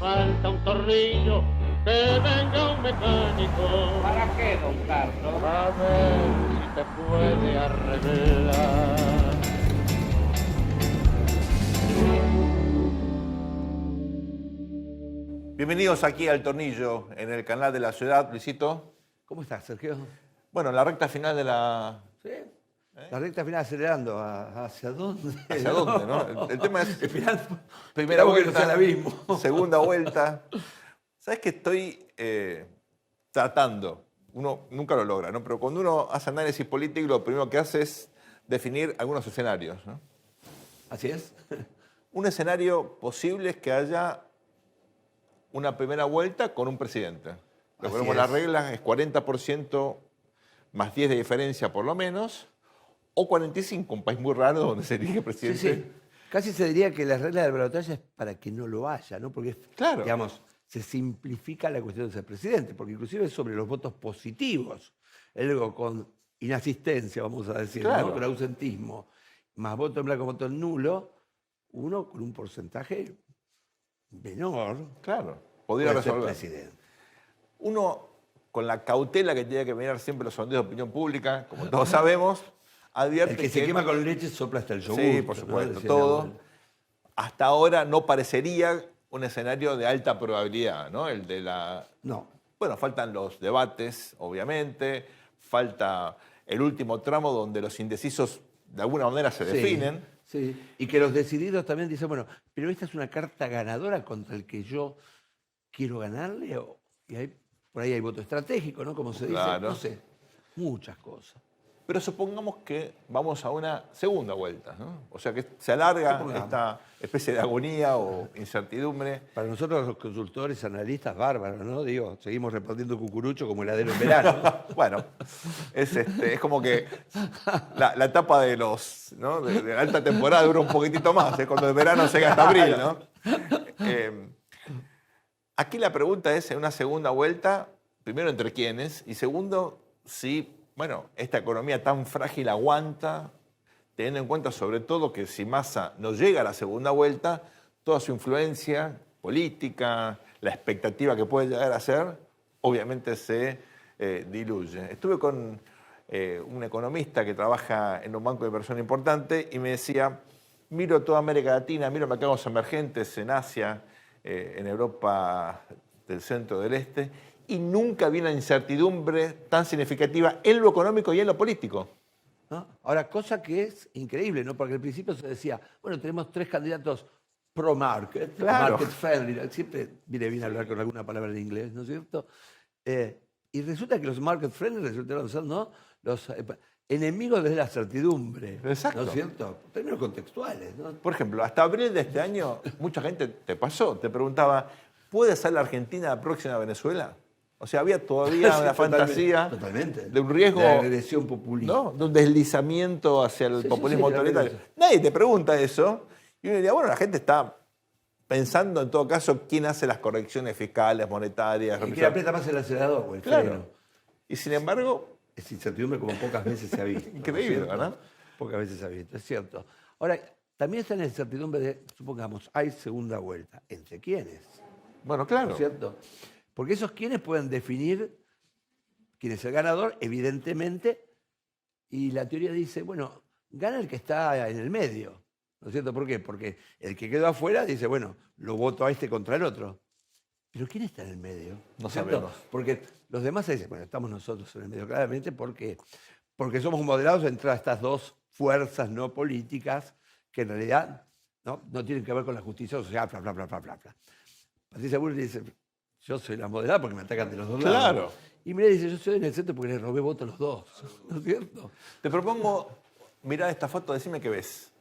falta un tornillo, que venga un mecánico. ¿Para qué, don Carlos? A ver si te puede arreglar. Bienvenidos aquí al Tornillo, en el canal de la ciudad, Luisito. ¿Cómo estás, Sergio? Bueno, la recta final de la... Sí. La recta final acelerando. ¿Hacia dónde? ¿Hacia dónde, no? El tema es Esperando, primera que no vuelta, sea el abismo. segunda vuelta. ¿Sabes que estoy tratando? Uno nunca lo logra, ¿no? Pero cuando uno hace análisis político, lo primero que hace es definir algunos escenarios, ¿no? Así es. Un escenario posible es que haya una primera vuelta con un presidente. Recordemos, la regla es 40% más 10 de diferencia por lo menos, o 45, un país muy raro donde se elige presidente. Sí, sí. Casi se diría que la regla del balotaje es para que no lo haya, ¿no? Porque, claro, digamos, se simplifica la cuestión de ser presidente, porque inclusive es sobre los votos positivos. Luego con inasistencia, vamos a decir, claro, ¿no? Con ausentismo, más voto en blanco, voto en nulo, uno con un porcentaje menor, claro, podría resolver. Presidente. Uno, con la cautela que tiene que mirar siempre los sondeos de opinión pública, como todos sabemos, advierte El que se quema con leche sopla hasta el yogur. Sí, por supuesto, ¿no? todo. Hasta ahora no parecería un escenario de alta probabilidad, ¿no? El de la... No. Bueno, faltan los debates, obviamente, falta el último tramo donde los indecisos de alguna manera se definen. Sí, y que los decididos también dicen, bueno, pero esta es una carta ganadora contra el que yo quiero ganarle, y por ahí hay voto estratégico, ¿no? Como se dice, Claro. no sé, muchas cosas. Pero supongamos que vamos a una segunda vuelta, ¿no? O sea, que se alarga esta especie de agonía o incertidumbre. Para nosotros los consultores, analistas, bárbaros, ¿no? Digo, seguimos repartiendo cucurucho como heladero en verano. Bueno, es como que la etapa de los, ¿no? de la alta temporada dura un poquitito más, cuando el verano llega hasta abril, ¿no? Aquí la pregunta es, en una segunda vuelta, primero, ¿entre quiénes? Y segundo, si, bueno, esta economía tan frágil aguanta, teniendo en cuenta sobre todo que si Massa no llega a la segunda vuelta, toda su influencia política, la expectativa que puede llegar a ser, obviamente se diluye. Estuve con un economista que trabaja en un banco de inversión importante y me decía, miro toda América Latina, miro mercados emergentes en Asia, en Europa del centro del este, y nunca vi una incertidumbre tan significativa en lo económico y en lo político. ¿No? Ahora, cosa que es increíble, ¿no? Porque al principio se decía, bueno, tenemos 3 candidatos pro-market, claro, market friendly, siempre viene bien hablar con alguna palabra en inglés, ¿no es cierto? Y resulta que los market friendly resultaron ser, ¿no? Los enemigos de la certidumbre. Exacto. ¿No es cierto? Términos contextuales, ¿no? Por ejemplo, hasta abril de este año, mucha gente te preguntaba, ¿puede ser la Argentina la próxima Venezuela? O sea, había todavía Sí, una fantasía totalmente. de un riesgo, de agresión populista. ¿no? De un deslizamiento hacia el populismo sí, autoritario. Nadie te pregunta eso. Y uno diría, bueno, la gente está pensando en todo caso quién hace las correcciones fiscales, monetarias. Y que aprieta más el acelerador o el claro. freno. Y sin embargo... Es incertidumbre como pocas veces se ha visto. Increíble, ¿no? ¿verdad? Pocas veces se ha visto, es cierto. Ahora, también está la incertidumbre de, supongamos, hay segunda vuelta. ¿Entre quiénes? Bueno, claro. ¿No es cierto? Porque esos quiénes pueden definir quién es el ganador, evidentemente, y la teoría dice, bueno, gana el que está en el medio. ¿No es cierto? ¿Por qué? Porque el que quedó afuera dice, bueno, lo voto a este contra el otro. Pero ¿quién está en el medio? No ¿Cierto? sabemos. Porque los demás dicen, bueno, estamos nosotros en el medio, claramente, porque somos moderados entre estas dos fuerzas no políticas que en realidad no tienen que ver con la justicia social, bla, bla, bla, bla, bla. Patricia Bullrich dice, yo soy la moderada porque me atacan de los dos lados. Claro. Y Milei dice, yo soy en el centro porque les robé votos a los dos. ¿No es cierto? Te propongo mirar esta foto, decime qué ves.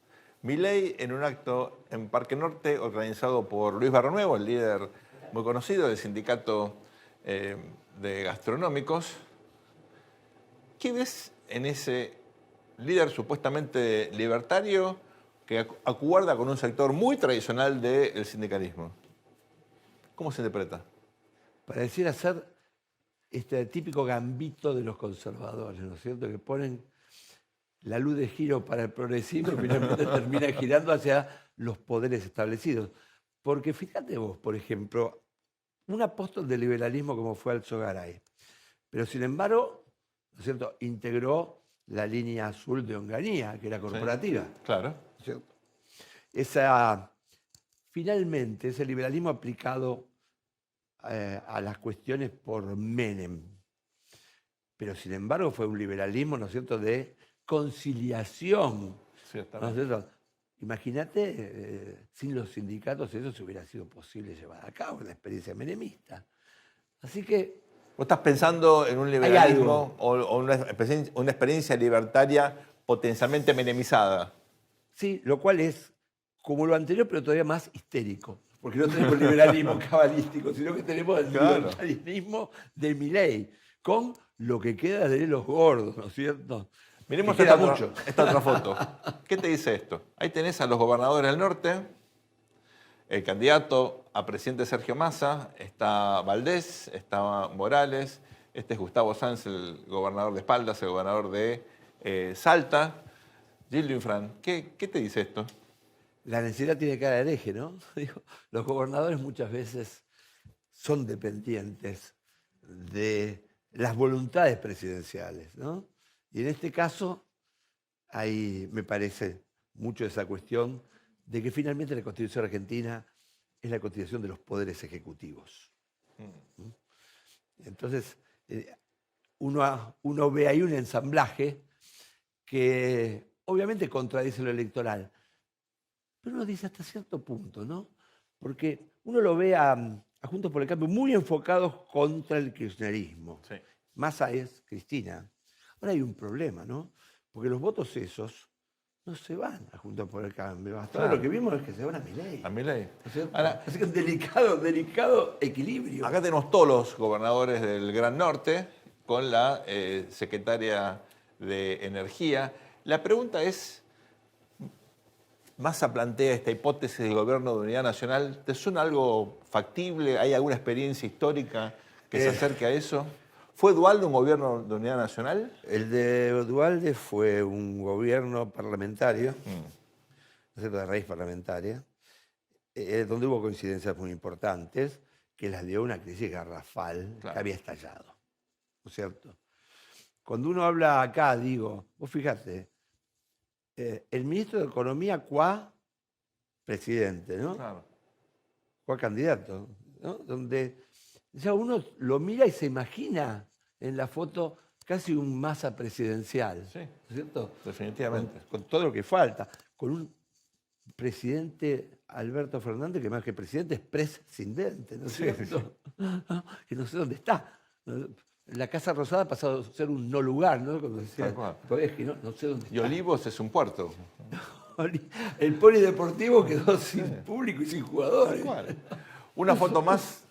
Milei en un acto en Parque Norte organizado por Luis Barronuevo, el líder muy conocido del sindicato de gastronómicos. ¿Qué ves en ese líder supuestamente libertario que acuerda con un sector muy tradicional del sindicalismo? ¿Cómo se interpreta? Pareciera ser este típico gambito de los conservadores, ¿no es cierto? Que ponen la luz de giro para el progresismo y finalmente termina girando hacia los poderes establecidos. Porque fíjate vos, por ejemplo, un apóstol del liberalismo como fue Alzogaray, pero sin embargo, ¿no es cierto?, integró la línea azul de Onganía, que era corporativa. Claro. ¿No es cierto? Finalmente, ese liberalismo aplicado a las cuestiones por Menem, pero sin embargo fue un liberalismo, ¿no es cierto?, de conciliación. ¿No es cierto? Imagínate, sin los sindicatos eso se hubiera sido posible llevar a cabo en la experiencia menemista. Así que... ¿Vos estás pensando en un liberalismo o una experiencia libertaria potencialmente menemizada? Sí, lo cual es como lo anterior, pero todavía más histérico. Porque no tenemos el liberalismo cabalístico, sino que tenemos el liberalismo de Milei, con lo que queda de los gordos, ¿no es cierto? Miremos esta otra foto. ¿Qué te dice esto? Ahí tenés a los gobernadores del norte, el candidato a presidente Sergio Massa, está Valdés, está Morales, este es Gustavo Sanz, el gobernador de Espaldas, el gobernador de Salta. Gildo Infran, ¿qué te dice esto? La necesidad tiene cara de hereje, ¿no? Digo, los gobernadores muchas veces son dependientes de las voluntades presidenciales, ¿no? Y en este caso, hay, me parece, mucho de esa cuestión de que finalmente la Constitución argentina es la constitución de los poderes ejecutivos. Entonces, uno ve ahí un ensamblaje que obviamente contradice lo electoral, pero uno dice hasta cierto punto, ¿no? Porque uno lo ve a Juntos por el Cambio muy enfocados contra el kirchnerismo. Sí. Massa es Cristina. Ahora hay un problema, ¿no? Porque los votos esos no se van a Juntos por el Cambio. Hasta ahora lo que vimos es que se van a Milei. A Milei. Ahora, así que es un delicado equilibrio. Acá tenemos todos los gobernadores del Gran Norte con la secretaria de Energía. La pregunta es, Massa plantea esta hipótesis del gobierno de unidad nacional. ¿Te suena algo factible? ¿Hay alguna experiencia histórica que se acerque a eso? ¿Fue Duhalde un gobierno de unidad nacional? El de Duhalde fue un gobierno parlamentario, de raíz parlamentaria, donde hubo coincidencias muy importantes que las dio una crisis garrafal que había estallado. ¿No es cierto? Cuando uno habla acá, digo, vos fíjate, el ministro de Economía qua presidente, ¿no? Claro. Qua candidato, ¿no? Donde ya uno lo mira y se imagina en la foto casi un Massa presidencial. Sí, ¿no es cierto? Definitivamente. Con todo lo que falta. Con un presidente Alberto Fernández que más que presidente es presidente, ¿no es cierto? Sí. Que no sé dónde está. La Casa Rosada ha pasado a ser un no lugar, ¿no? Como decía, no sé dónde está. Y Olivos es un puerto. El polideportivo quedó sin público y sin jugadores. Una foto más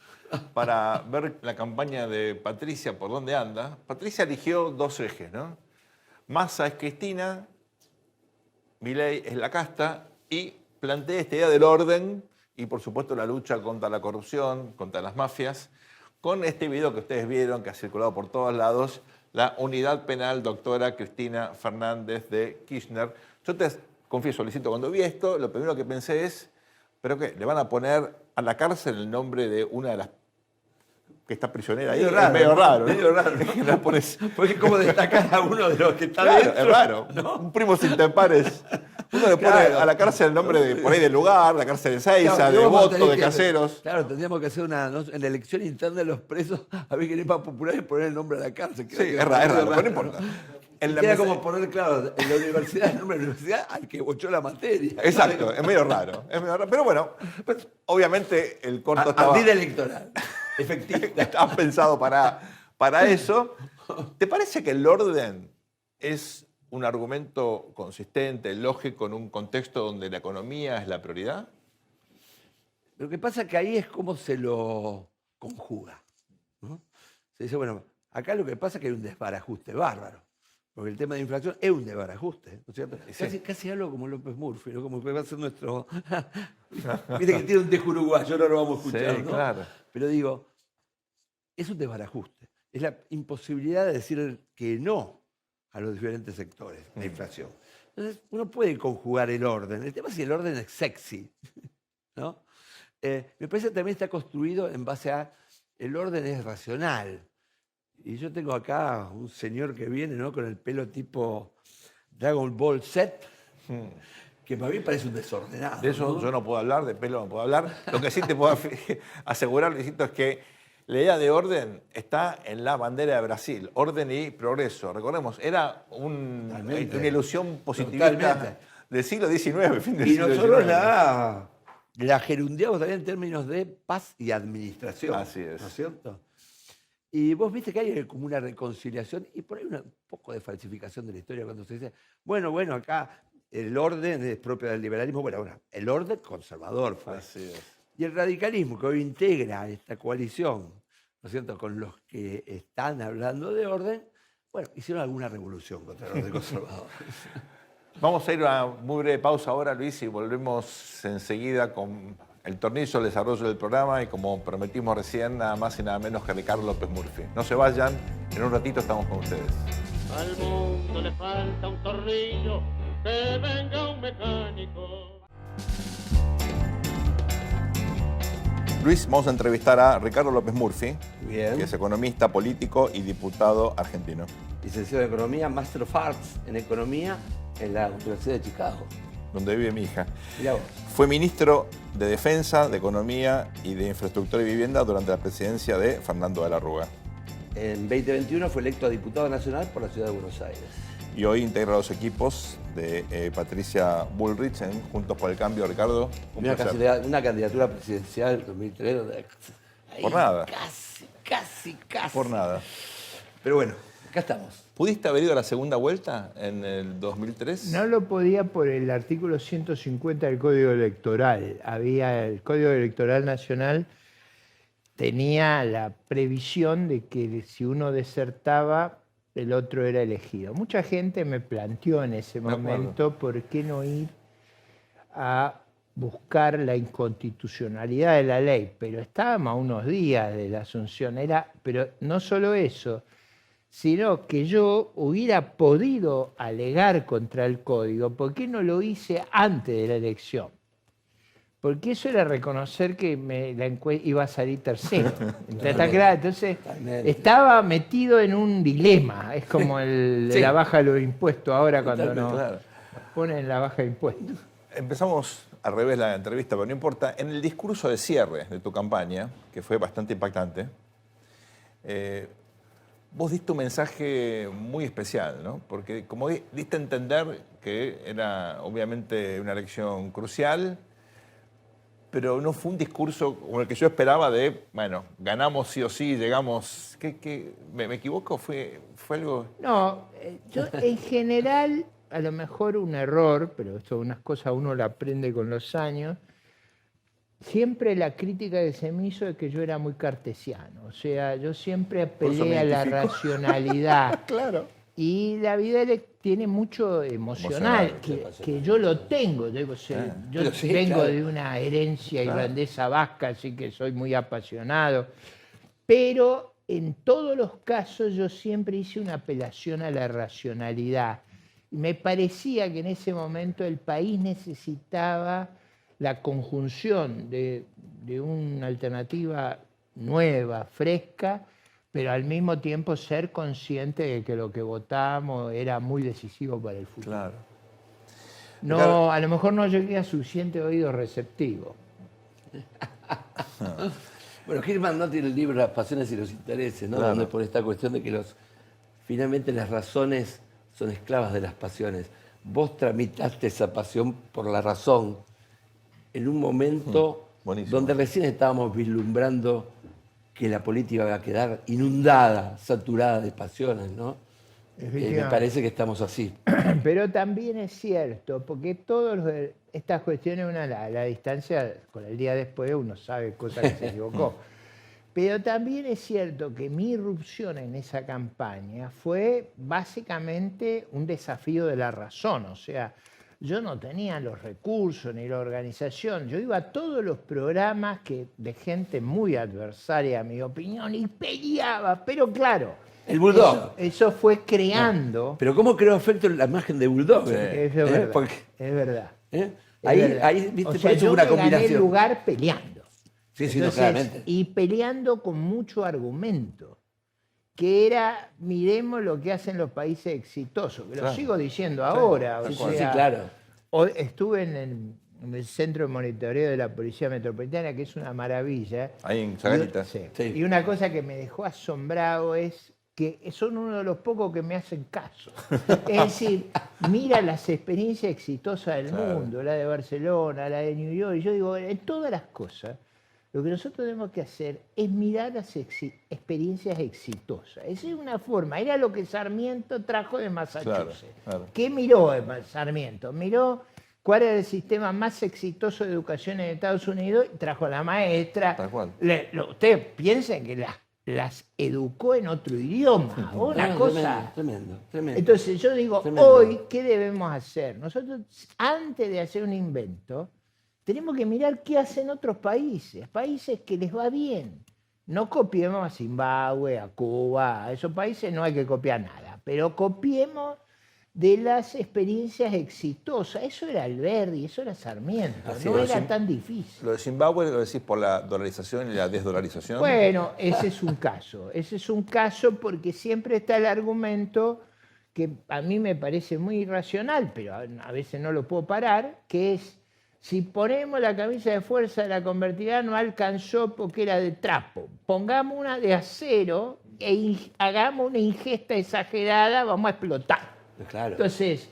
para ver la campaña de Patricia, por dónde anda. Patricia eligió dos ejes, ¿no? Massa es Cristina, Milei es la casta, y plantea esta idea del orden y, por supuesto, la lucha contra la corrupción, contra las mafias, con este video que ustedes vieron, que ha circulado por todos lados, la unidad penal doctora Cristina Fernández de Kirchner. Yo te confieso, Luisito, cuando vi esto, lo primero que pensé es, ¿pero qué? ¿Le van a poner a la cárcel el nombre de una de las que está prisionera ahí? Es medio raro. Medio raro. ¿No? Porque es como destacar a uno de los que está claro, dentro. Es raro, ¿no? Un primo sin tempares. Uno le pone a la cárcel el nombre de, por ahí del lugar, la cárcel de Seiza, de Voto, de Caseros. Claro, tendríamos que hacer en la elección interna de los presos, a ver quién es más popular y poner el nombre de la cárcel. Sí, es raro, pero no importa. Queda como poner, claro, en la universidad, el nombre de la universidad al que bochó la materia. Exacto, es medio raro. Pero bueno, pues, obviamente el corto estaba... Ardida electoral, efectivamente. Estaba pensado para eso. ¿Te parece que el orden es un argumento consistente, lógico, en un contexto donde la economía es la prioridad? Lo que pasa es que ahí es como se lo conjuga, ¿no? Se dice, bueno, acá lo que pasa es que hay un desbarajuste bárbaro. Porque el tema de inflación es un desbarajuste, ¿no es cierto? Sí. Casi algo como López Murphy, ¿no? Como que va a ser nuestro... Viste que tiene un dejo uruguayo, no lo vamos a escuchar, sí, ¿no? Claro. Pero digo, es un desbarajuste. Es la imposibilidad de decir que no a los diferentes sectores de inflación. Entonces, uno puede conjugar el orden. El tema es si el orden es sexy, ¿no? Me parece que también está construido en base a el orden es racional. Y yo tengo acá un señor que viene, ¿no?, con el pelo tipo Dragon Ball Z, que para mí parece un desordenado. De eso ¿no? yo no puedo hablar, de pelo no puedo hablar. Lo que sí te puedo asegurar, Luisito, es que la idea de orden está en la bandera de Brasil, orden y progreso. Recordemos, era una ilusión positivista Totalmente. del siglo XIX, fin del Y siglo nosotros XIX. la gerundiamos también en términos de paz y administración. Así es. ¿No es cierto? Y vos viste que hay como una reconciliación y por ahí un poco de falsificación de la historia cuando se dice, bueno, acá el orden es propio del liberalismo. Bueno, el orden conservador fue. Así es. Y el radicalismo que hoy integra esta coalición, ¿no es cierto?, con los que están hablando de orden, bueno, hicieron alguna revolución contra el orden conservador. Vamos a ir a una muy breve pausa ahora, Luis, y volvemos enseguida con el tornillo, el desarrollo del programa y, como prometimos recién, nada más y nada menos que Ricardo López Murphy. No se vayan, en un ratito estamos con ustedes. Al mundo le falta un tornillo, que venga un mecánico. Luis, vamos a entrevistar a Ricardo López Murphy, Bien. que es economista, político y diputado argentino. Licenciado en Economía, Master of Arts en Economía en la Universidad de Chicago. Donde vive mi hija. Mirá vos. Fue ministro de Defensa, de Economía y de Infraestructura y Vivienda durante la presidencia de Fernando de la Rúa. En 2021 fue electo a diputado nacional por la ciudad de Buenos Aires. Y hoy integra los equipos de Patricia Bullrich en Juntos por el Cambio. Ricardo, un placer. Una candidatura presidencial 2003. Donde Por nada. Casi. Por nada. Pero bueno, acá estamos. ¿Pudiste haber ido a la segunda vuelta en el 2003? No lo podía por el artículo 150 del Código Electoral. El Código Electoral Nacional tenía la previsión de que si uno desertaba, el otro era elegido. Mucha gente me planteó en ese momento por qué no ir a buscar la inconstitucionalidad de la ley, pero estábamos a unos días de la asunción. Pero no solo eso, sino que yo hubiera podido alegar contra el código. ¿Por qué no lo hice antes de la elección? Porque eso era reconocer que iba a salir tercero. ¿Está claro? Entonces, estaba metido en un dilema. Es como de la baja de los impuestos ahora cuando nos ponen la baja de impuestos. Empezamos al revés la entrevista, pero no importa. En el discurso de cierre de tu campaña, que fue bastante impactante, vos diste un mensaje muy especial, ¿no? Porque como diste a entender que era obviamente una elección crucial, pero no fue un discurso como el que yo esperaba de, bueno, ganamos sí o sí, llegamos... ¿Me equivoco? ¿Fue algo...? No, yo en general, a lo mejor un error, pero esto unas cosas uno la aprende con los años, siempre la crítica que se me hizo es que yo era muy cartesiano. O sea, yo siempre apelé a la racionalidad. Claro. Y la vida tiene mucho emocional, que yo lo tengo. Yo vengo de una herencia irlandesa vasca, así que soy muy apasionado. Pero en todos los casos yo siempre hice una apelación a la racionalidad. Y me parecía que en ese momento el país necesitaba la conjunción de una alternativa nueva, fresca, pero al mismo tiempo ser consciente de que lo que votamos era muy decisivo para el futuro. Claro. No, a lo mejor no llegué a suficiente oído receptivo. Bueno, Hirman no tiene el libro Las pasiones y los intereses, ¿no? Claro. Donde por esta cuestión de que finalmente las razones son esclavas de las pasiones. Vos tramitaste esa pasión por la razón en un momento donde recién estábamos vislumbrando que la política va a quedar inundada, saturada de pasiones, ¿no? Me parece que estamos así. Pero también es cierto, porque estas cuestiones, la distancia con el día después, uno sabe cosas que se equivocó. Pero también es cierto que mi irrupción en esa campaña fue básicamente un desafío de la razón. O sea, yo no tenía los recursos ni la organización. Yo iba a todos los programas de gente muy adversaria a mi opinión y peleaba, pero claro. El Bulldog. Eso fue creando. Pero ¿cómo creó efecto la imagen de Bulldog? Sí. Es verdad. Es verdad. Ahí, viste, o sea, por eso yo una me gané combinación. el lugar peleando. Sí, sí, no, claramente. Y peleando con mucho argumento, que era, miremos lo que hacen los países exitosos, que lo Claro. sigo diciendo ahora. Sí, O sí, sea, claro. hoy estuve en el Centro de Monitoreo de la Policía Metropolitana, que es una maravilla. Ahí en Chacarita. Sí. Sí. Y una cosa que me dejó asombrado es que son uno de los pocos que me hacen caso. Es decir, mira las experiencias exitosas del mundo, la de Barcelona, la de New York. Y yo digo, en todas las cosas, lo que nosotros tenemos que hacer es mirar las experiencias exitosas. Esa es una forma. Era lo que Sarmiento trajo de Massachusetts. Claro. ¿Qué miró Sarmiento? Miró cuál era el sistema más exitoso de educación en Estados Unidos y trajo a la maestra. Tal cual. Ustedes piensen que las educó en otro idioma. Una cosa. Tremendo. Entonces yo digo, Tremendo. hoy, ¿qué debemos hacer? Nosotros, antes de hacer un invento, tenemos que mirar qué hacen otros países que les va bien. No copiemos a Zimbabue, a Cuba, a esos países no hay que copiar nada, pero copiemos de las experiencias exitosas. Eso era Alberdi, eso era Sarmiento, Así no es. era tan difícil. Lo de Zimbabue lo decís por la dolarización y la desdolarización. Bueno, ese es un caso porque siempre está el argumento que a mí me parece muy irracional, pero a veces no lo puedo parar, que es, si ponemos la camisa de fuerza de la convertibilidad no alcanzó porque era de trapo, pongamos una de acero e hagamos una ingesta exagerada, vamos a explotar. Claro. Entonces,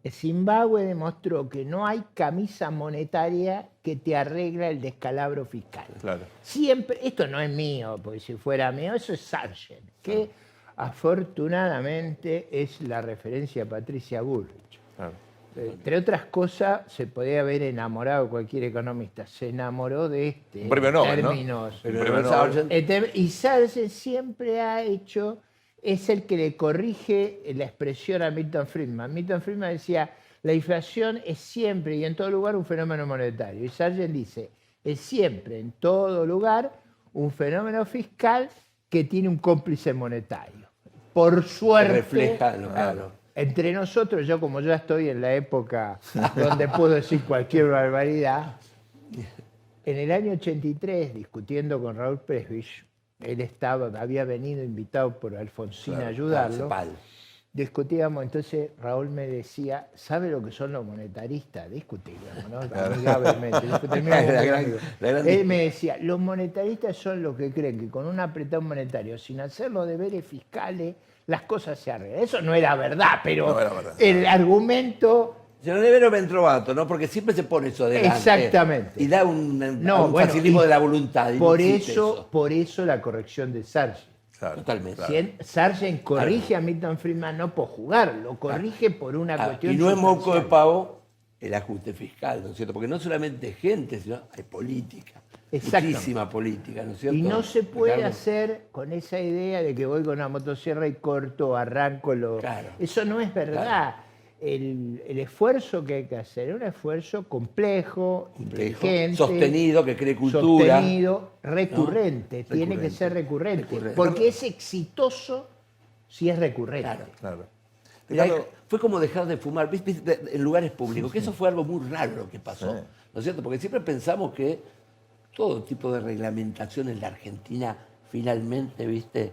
Zimbabue demostró que no hay camisa monetaria que te arregla el descalabro fiscal. Claro. Siempre, esto no es mío, porque si fuera mío, eso es Sargent, que afortunadamente es la referencia a Patricia Bullrich. Claro. Entre otras cosas, se podía haber enamorado cualquier economista. Se enamoró de este. Un premio Nobel, ¿no? términos. Pero Premio no, Nobel. Sargent, Y Sargent siempre ha hecho, es el que le corrige la expresión a Milton Friedman. Milton Friedman decía, la inflación es siempre y en todo lugar un fenómeno monetario. Y Sargent dice, es siempre, en todo lugar, un fenómeno fiscal que tiene un cómplice monetario. Por suerte, refleja, claro. entre nosotros, yo como ya estoy en la época donde puedo decir cualquier barbaridad, en el año 83, discutiendo con Raúl Presbich, él había venido invitado por Alfonsín a ayudarlo, Cepal. discutíamos, entonces Raúl me decía, ¿sabe lo que son los monetaristas? Discutíamos, ¿no? Amigablemente. Terminamos La como gran- amigos. la gran- Él me decía, los monetaristas son los que creen que con un apretón monetario, sin hacer los deberes fiscales, las cosas se arreglan. Eso no era verdad, pero No era verdad. el argumento... Señor Nevero Ventrovato, ¿no? Porque siempre se pone eso adelante. Exactamente. Y da un No, bueno, facilismo y de la voluntad. y no Por existe por eso la corrección de Sargent. Claro. Totalmente. Claro. Sargent corrige a Milton Friedman no por jugar, lo corrige por una cuestión Y no es moco de sustancial. pavo el ajuste fiscal, ¿no es cierto? Porque no solamente gente, sino hay política. Exactamente. Muchísima política, ¿no es cierto? Y no se puede Ricardo? hacer con esa idea de que voy con una motosierra y corto, arranco lo... Claro. Eso no es verdad. El esfuerzo que hay que hacer es un esfuerzo complejo, inteligente, Sostenido, que cree cultura. sostenido, recurrente. ¿no? Tiene que ser recurrente. Recurrente. Porque es exitoso si es recurrente. Claro. Claro. Mirá, Ricardo, fue como dejar de fumar ¿viste? En lugares públicos, que eso fue algo muy raro lo que pasó, Sí. ¿no es cierto? Porque siempre pensamos que todo tipo de reglamentación en la Argentina finalmente, ¿viste?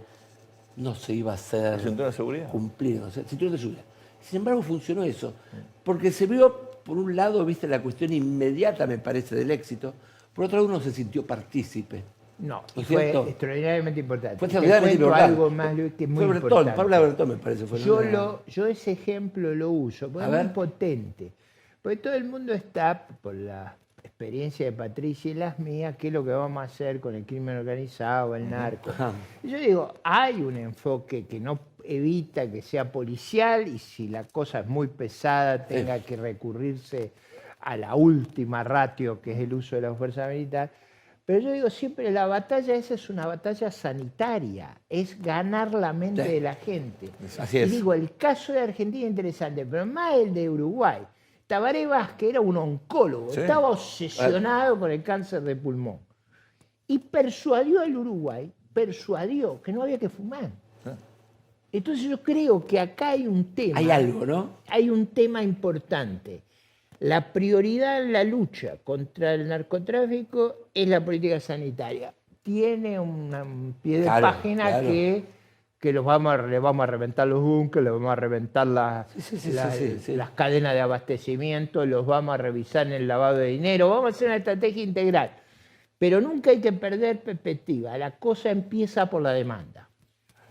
No se iba a hacer ¿el cinturón de seguridad? cumplir, ¿no? Cinturón de seguridad. Sin embargo, funcionó eso, porque se vio, por un lado, ¿viste? La cuestión inmediata, me parece, del éxito, por otro lado, uno se sintió partícipe. No, ¿No es fue cierto? extraordinariamente importante. Fue Te extraordinariamente cuento importante. algo más, Luis, que es muy Fue Bretón, importante. Paula Bretón, me parece. Fue Yo ese ejemplo lo uso, porque A es ver. muy potente. Porque todo el mundo está, por la experiencia de Patricia y las mías, qué es lo que vamos a hacer con el crimen organizado, el narco. Ajá. Y yo digo, hay un enfoque que no evita que sea policial y si la cosa es muy pesada tenga que recurrirse a la última ratio, que es el uso de la fuerza militar. Pero yo digo siempre, la batalla esa es una batalla sanitaria, es ganar la mente Sí. de la gente. Así Y es. digo, el caso de Argentina es interesante, pero más el de Uruguay. Tabaré Vázquez era un oncólogo, Sí. estaba obsesionado con el cáncer de pulmón. Y persuadió al Uruguay, persuadió que no había que fumar. Entonces yo creo que acá hay un tema. Hay algo, ¿no? Hay un tema importante. la prioridad en la lucha contra el narcotráfico es la política sanitaria. Tiene un pie de página claro. que le vamos a reventar los búnkeres, le vamos a reventar Sí. las cadenas de abastecimiento, los vamos a revisar en el lavado de dinero, vamos a hacer una estrategia integral. Pero nunca hay que perder perspectiva, la cosa empieza por la demanda.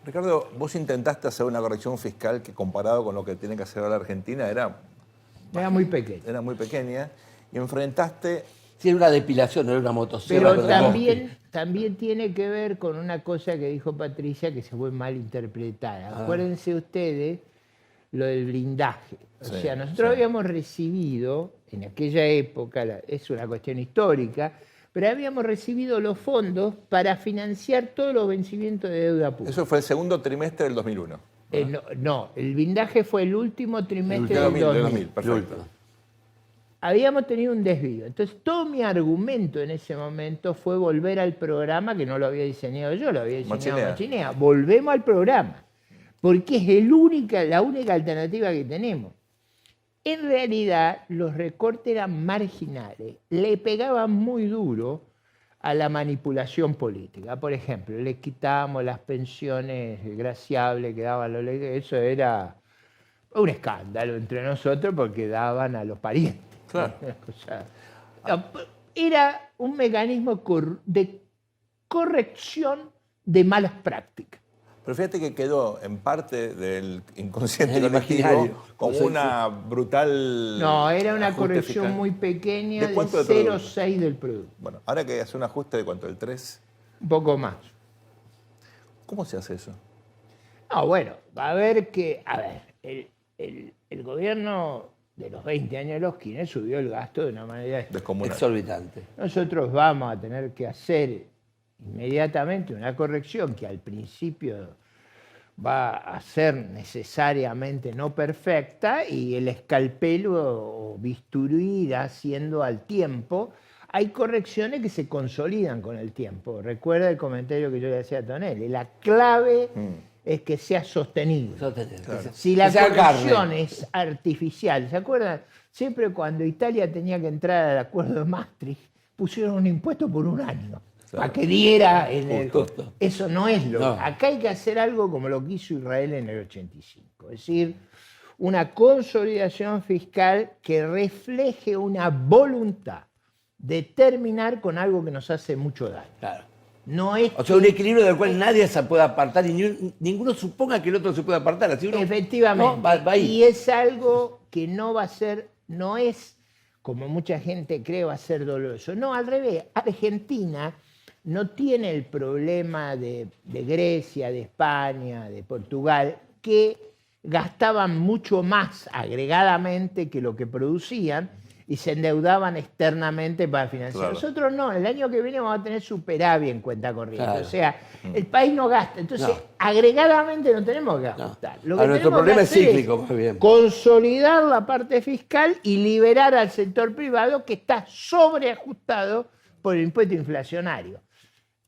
Ricardo, vos intentaste hacer una corrección fiscal que comparado con lo que tiene que hacer ahora la Argentina era Muy pequeño. muy pequeña y enfrentaste... Sí, era una depilación, no era una motosierra. Pero con el bosque. también tiene que ver con una cosa que dijo Patricia que se fue mal interpretada. Acuérdense ustedes lo del blindaje. O Sí, sea, nosotros sí. habíamos recibido, en aquella época, es una cuestión histórica, pero habíamos recibido los fondos para financiar todos los vencimientos de deuda pública. Eso fue el segundo trimestre del 2001. No, el blindaje fue el último trimestre De del 2000, 2000. perfecto. Habíamos tenido un desvío. Entonces, todo mi argumento en ese momento fue volver al programa, que no lo había diseñado yo, lo había diseñado Machinea. Volvemos al programa, porque es la única alternativa que tenemos. En realidad, los recortes eran marginales, le pegaban muy duro a la manipulación política. Por ejemplo, le quitábamos las pensiones graciables que daban los legisladores. Eso era un escándalo entre nosotros porque daban a los parientes. Claro. O sea, era un mecanismo de corrección de malas prácticas. Pero fíjate que quedó en parte del inconsciente En el colectivo imaginario. como una brutal... No, era una ajuste corrección fiscal. muy pequeña ¿De de cuánto de producto? 0,6 del producto. Bueno, ahora que hace un ajuste de cuánto, el 3, Un poco más. ¿cómo se hace eso? No, bueno, va a haber que... A ver, el gobierno de los 20 años de los Kirchner subió el gasto de una manera... Descomunal. Exorbitante. Nosotros vamos a tener que hacer inmediatamente una corrección que al principio va a ser necesariamente no perfecta y el escalpelo o bisturí irá haciendo al tiempo. Hay correcciones que se consolidan con el tiempo. Recuerda el comentario que yo le hacía a Tonelli. La clave es que sea sostenible. Si la Que sea corrección carne. es artificial, ¿se acuerdan? Siempre cuando Italia tenía que entrar al acuerdo de Maastricht, pusieron un impuesto por un año. Para que diera en el... Justo. Eso no es lo... No. Acá hay que hacer algo como lo que hizo Israel en el 85. Es decir, una consolidación fiscal que refleje una voluntad de terminar con algo que nos hace mucho daño. Claro. No es O sea, un equilibrio del cual nadie se puede apartar y ninguno suponga que el otro se puede apartar. Así uno, efectivamente. no, va ahí. Y es algo que no va a ser, no es, como mucha gente cree, va a ser doloroso. No, al revés. Argentina no tiene el problema de Grecia, de España, de Portugal, que gastaban mucho más agregadamente que lo que producían y se endeudaban externamente para financiar. Claro. Nosotros no, el año que viene vamos a tener superávit en cuenta corriente. Claro. O sea, el país no gasta. Entonces, No. agregadamente no tenemos que No. ajustar. Ahora, nuestro tenemos que problema es hacer cíclico, más bien. consolidar la parte fiscal y liberar al sector privado que está sobreajustado por el impuesto inflacionario.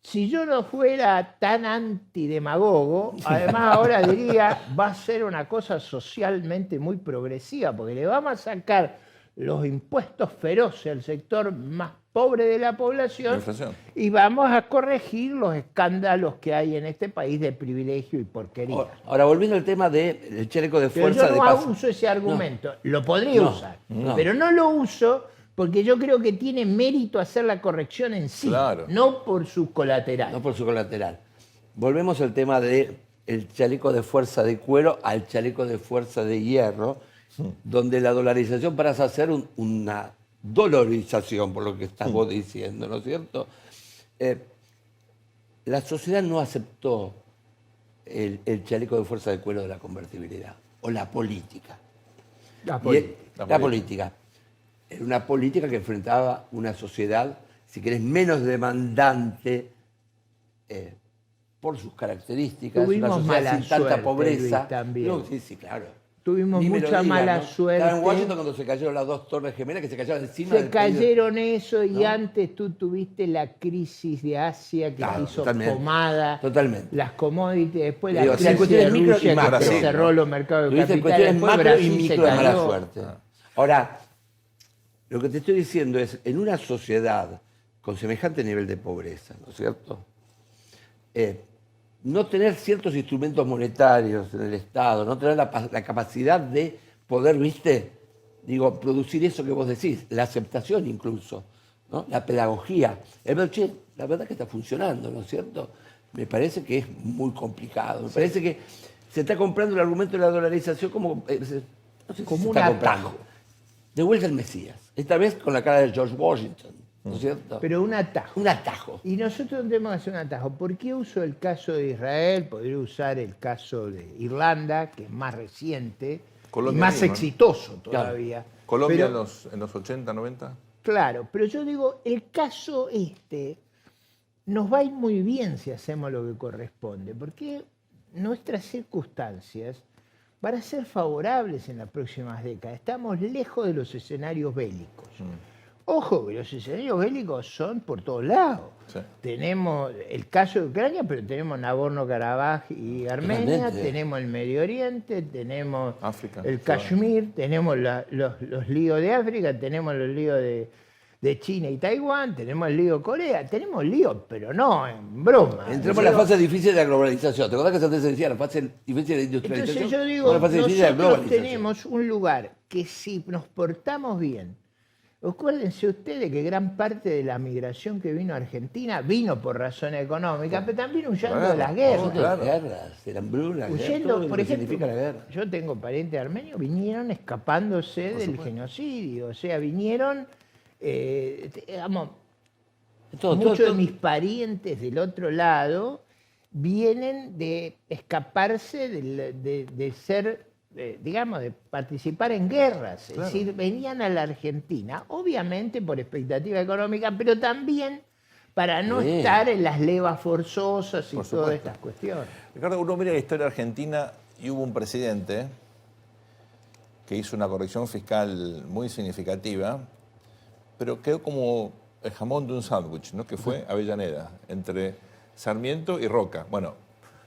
Si yo no fuera tan antidemagogo, además ahora diría, va a ser una cosa socialmente muy progresiva, porque le vamos a sacar los impuestos feroces al sector más pobre de la población La inflación. y vamos a corregir los escándalos que hay en este país de privilegio y porquería. Ahora, volviendo al tema del chaleco de Pero fuerza yo de no paz. uso ese argumento. Lo podría No, usar, no. pero no lo uso porque yo creo que tiene mérito hacer la corrección en sí, Claro. no por su colateral. No por su colateral. Volvemos al tema del chaleco de fuerza de cuero al chaleco de fuerza de hierro, donde la dolarización pasa a ser una dolorización, por lo que estamos diciendo, ¿no es cierto? La sociedad no aceptó el chaleco de fuerza de cuero de la convertibilidad, o la política. La Y política. la política. Era una política que enfrentaba una sociedad, si querés, menos demandante por sus características, Tuvimos una sociedad mala sin tanta suerte, pobreza. Luis, también. No, sí, claro. Tuvimos Ni me lo mucha digas, mala ¿no? suerte. Estaba en Washington cuando se cayeron las dos torres gemelas, que se cayeron encima Se del país. cayeron eso y ¿no? antes tú tuviste la crisis de Asia que Claro, hizo totalmente, totalmente. totalmente. Las commodities, después la Digo, crisis de cuestiones micro y Rusia que macro, cerró ¿no? los mercados de Tuviste capitales, cuestiones después macro y Brasil se micro de mala cayó. suerte. Ahora, Lo que te estoy diciendo es, en una sociedad con semejante nivel de pobreza, ¿no es cierto? No tener ciertos instrumentos monetarios en el Estado, no tener la capacidad de poder, ¿viste? Digo, producir eso que vos decís, la aceptación incluso, ¿no? La pedagogía. Che, la verdad que está funcionando, ¿no es cierto? Me parece que es muy complicado. Me parece que se está comprando el argumento de la dolarización como, no sé si Como se un está atajo. comprando. De vuelta el Mesías. Esta vez con la cara de George Washington, ¿no es cierto? Pero un atajo. Un atajo. Y nosotros tenemos que hacer un atajo. ¿Por qué uso el caso de Israel? Podría usar el caso de Irlanda, que es más reciente Colombia y más mismo, ¿no? exitoso todavía. Colombia Pero- en los 80, 90. Claro, pero yo digo, el caso nos va a ir muy bien si hacemos lo que corresponde, porque nuestras circunstancias van a ser favorables en las próximas décadas. Estamos lejos de los escenarios bélicos. Ojo, que los escenarios bélicos son por todos lados. Sí. Tenemos el caso de Ucrania, pero tenemos Nagorno-Karabaj y Armenia, Totalmente. tenemos el Medio Oriente, tenemos África, el claro. Kashmir, tenemos los líos de África, tenemos los líos de China y Taiwán, tenemos el lío de Corea, tenemos líos, pero no en broma. Entremos en la fase difícil de la globalización. ¿Te acordás que antes se decía la fase difícil de industrialización? Entonces yo digo, Ahora la fase difícil de la nosotros globalización. tenemos un lugar que si nos portamos bien, acuérdense ustedes que gran parte de la migración que vino a Argentina vino por razones económicas, pero también huyendo de las guerras. Claro. Las guerras, el hambruna, Huyendo, todo lo por que ejemplo, significa la guerra. yo tengo parientes armenios, vinieron escapándose del genocidio, o sea, vinieron, digamos, muchos de mis parientes del otro lado vienen de escaparse de ser, digamos, de participar en guerras. Es decir, venían a la Argentina, obviamente por expectativa económica, pero también para no Sí. estar en las levas forzosas y Por todas supuesto. estas cuestiones. Ricardo, uno mira la historia argentina y hubo un presidente que hizo una corrección fiscal muy significativa, pero quedó como el jamón de un sándwich, ¿no? Que fue Avellaneda, entre Sarmiento y Roca. Bueno,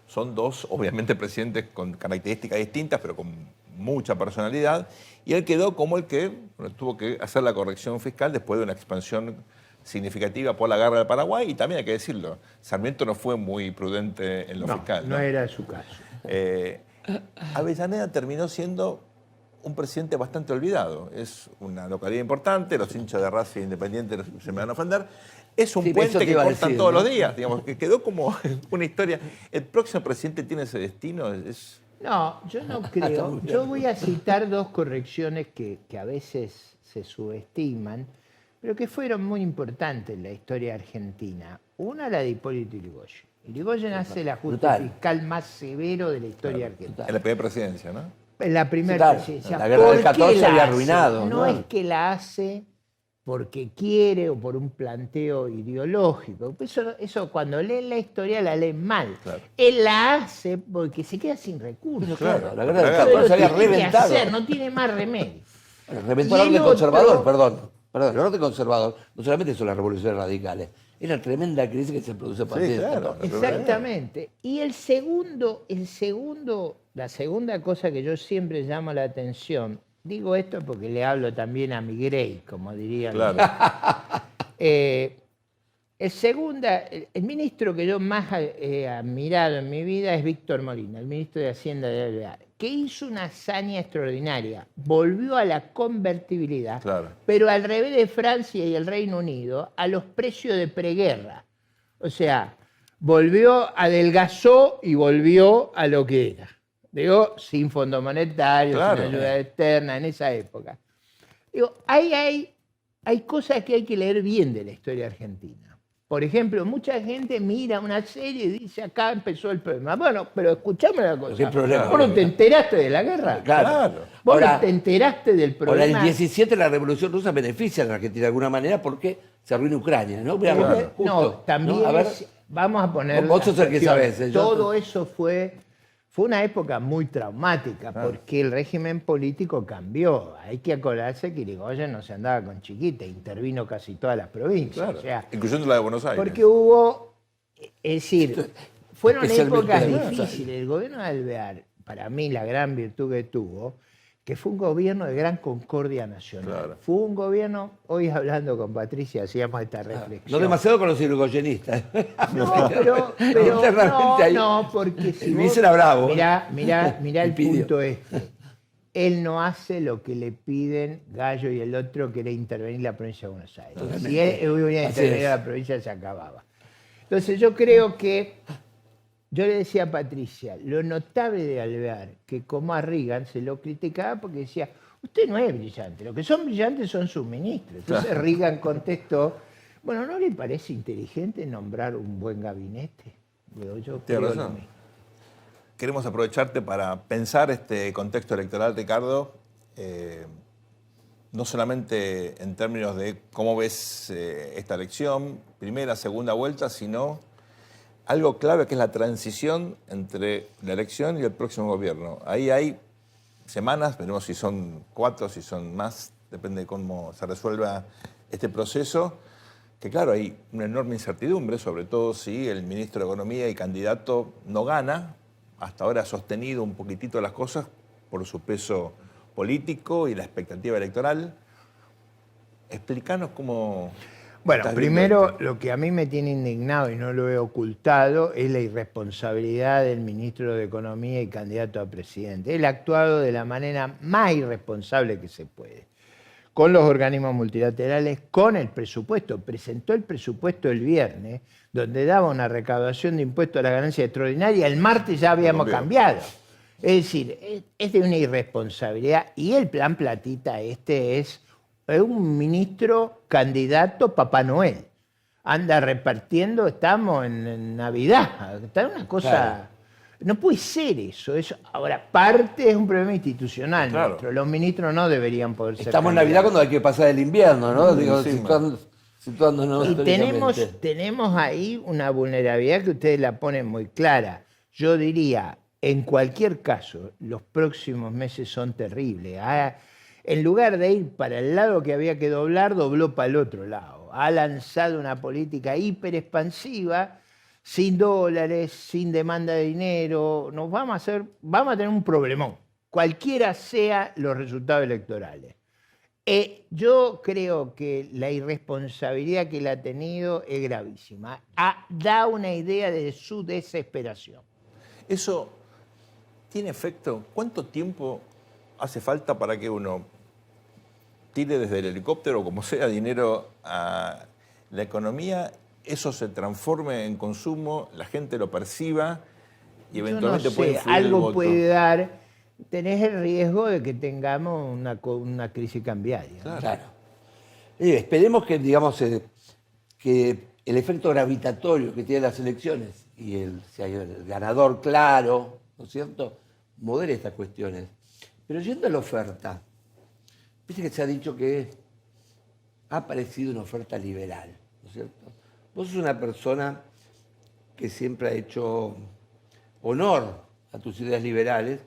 son dos, obviamente, presidentes con características distintas, pero con mucha personalidad, y él quedó como el que tuvo que hacer la corrección fiscal después de una expansión significativa por la guerra del Paraguay, y también hay que decirlo, Sarmiento no fue muy prudente en lo fiscal. No era su caso. Avellaneda terminó siendo un presidente bastante olvidado. Es una localidad importante, los hinchas de Racing Independiente se me van a ofender. Es un Sí, eso puente te que iba a cortan decir, todos ¿no? los días, digamos, que quedó como una historia. ¿El próximo presidente tiene ese destino? No, yo no creo. Yo voy a citar dos correcciones que a veces se subestiman, pero que fueron muy importantes en la historia argentina. Una, la de Hipólito Yrigoyen. Yrigoyen hace el ajuste Brutal. fiscal más severo de la historia argentina. En la primera presidencia, ¿no? En la primera Claro, presidencia. la guerra del ¿Por qué 14 la había hace? arruinado, No ¿no? es que la hace porque quiere o por un planteo ideológico. Eso cuando leen la historia la leen mal. Claro. Él la hace porque se queda sin recursos. Claro, la guerra La del guerra- 14 había Tiene que reventado. hacer, no tiene más remedio. Reventó Y el el orden otro- conservador, perdón. El orden conservador no solamente son las revoluciones radicales, es la tremenda crisis que se produce a partir del claro. 14. Exactamente. Y la segunda cosa que yo siempre llamo la atención, digo esto porque le hablo también a mi Grey, como dirían. Claro. El ministro que yo más he admirado en mi vida es Víctor Molina, el ministro de Hacienda de Alvear, que hizo una hazaña extraordinaria. Volvió a la convertibilidad, Claro. pero al revés de Francia y el Reino Unido, a los precios de preguerra. O sea, adelgazó y volvió a lo que era. Digo, sin fondo monetario, Claro. sin ayuda externa, en esa época. Digo, hay cosas que hay que leer bien de la historia argentina. Por ejemplo, mucha gente mira una serie y dice, acá empezó el problema. Bueno, pero escuchame una cosa. ¿Qué problema? ¿Vos no te enteraste de la guerra? Claro. ¿Vos Ahora- no te enteraste del Ahora, problema? el 17 la revolución rusa beneficia a la Argentina de alguna manera porque se arruina Ucrania, ¿no? Mirá, No, justo, también ¿no? A ver, vamos a poner. Vos sos el que sabés, yo- Todo eso fue una época muy traumática porque el régimen político cambió. Hay que acordarse que Irigoyen no se andaba con chiquita, intervino casi todas las provincias. Claro. O sea, Incluyendo la de Buenos Aires. porque hubo, es decir, fueron Especialmente épocas de Buenos difíciles. El gobierno de Alvear, para mí la gran virtud que tuvo, que fue un gobierno de gran concordia nacional. Claro. Fue un gobierno, hoy hablando con Patricia hacíamos esta reflexión. No demasiado con los irigoyenistas. No, pero Internamente ahí. no, porque si Me dicen a Bravo. Mirá el pidió. punto este. Él no hace lo que le piden Gallo y el otro, que era intervenir la provincia de Buenos Aires. Totalmente. Si él hubiera Así intervenido es. la provincia, se acababa. Entonces yo creo que, yo le decía a Patricia, lo notable de Alvear, que como a Reagan se lo criticaba porque decía, usted no es brillante, lo que son brillantes son sus ministros. Entonces Reagan contestó, bueno, ¿no le parece inteligente nombrar un buen gabinete? Digo, yo Tiene creo razón. lo mismo. Queremos aprovecharte para pensar este contexto electoral, Ricardo, no solamente en términos de cómo ves esta elección, primera, segunda vuelta, sino algo clave que es la transición entre la elección y el próximo gobierno. Ahí hay semanas, veremos si son 4, si son más, depende de cómo se resuelva este proceso, que claro, hay una enorme incertidumbre, sobre todo si el ministro de Economía y candidato no gana. Hasta ahora ha sostenido un poquitito las cosas por su peso político y la expectativa electoral. Explícanos cómo... Bueno, estás viendo primero esto. lo que a mí me tiene indignado y no lo he ocultado es la irresponsabilidad del ministro de Economía y candidato a presidente. Él ha actuado de la manera más irresponsable que se puede. Con los organismos multilaterales, con el presupuesto. Presentó el presupuesto el viernes, donde daba una recaudación de impuestos a la ganancia extraordinaria. El martes ya habíamos cambiado. Es decir, es de una irresponsabilidad. Y el plan platita este es un ministro candidato Papá Noel. Anda repartiendo, estamos en Navidad. Está una cosa... Claro. No puede ser eso. Ahora, parte es un problema institucional Claro. nuestro. Los ministros no deberían poder ser Estamos en Navidad candidatos. cuando hay que pasar el invierno, ¿no? Digo, sí, situándonos Y históricamente. tenemos ahí una vulnerabilidad que ustedes la ponen muy clara. Yo diría, en cualquier caso, los próximos meses son terribles. En lugar de ir para el lado que había que doblar, dobló para el otro lado. Ha lanzado una política hiperexpansiva, sin dólares, sin demanda de dinero. Vamos a tener un problemón, cualquiera sea los resultados electorales. Yo creo que la irresponsabilidad que él ha tenido es gravísima. Da una idea de su desesperación. ¿Eso tiene efecto? ¿Cuánto tiempo hace falta para que uno tire desde el helicóptero, como sea, dinero a la economía, eso se transforme en consumo, la gente lo perciba y eventualmente Yo no puede sé, influir el algo voto? puede dar. Tenés el riesgo de que tengamos una crisis cambiaria. Claro. Esperemos que, digamos, que el efecto gravitatorio que tienen las elecciones y si hay el ganador claro, ¿no es cierto?, modere estas cuestiones. Pero yendo a la oferta, viste que se ha dicho que ha aparecido una oferta liberal, ¿no es cierto? Vos sos una persona que siempre ha hecho honor a tus ideas liberales,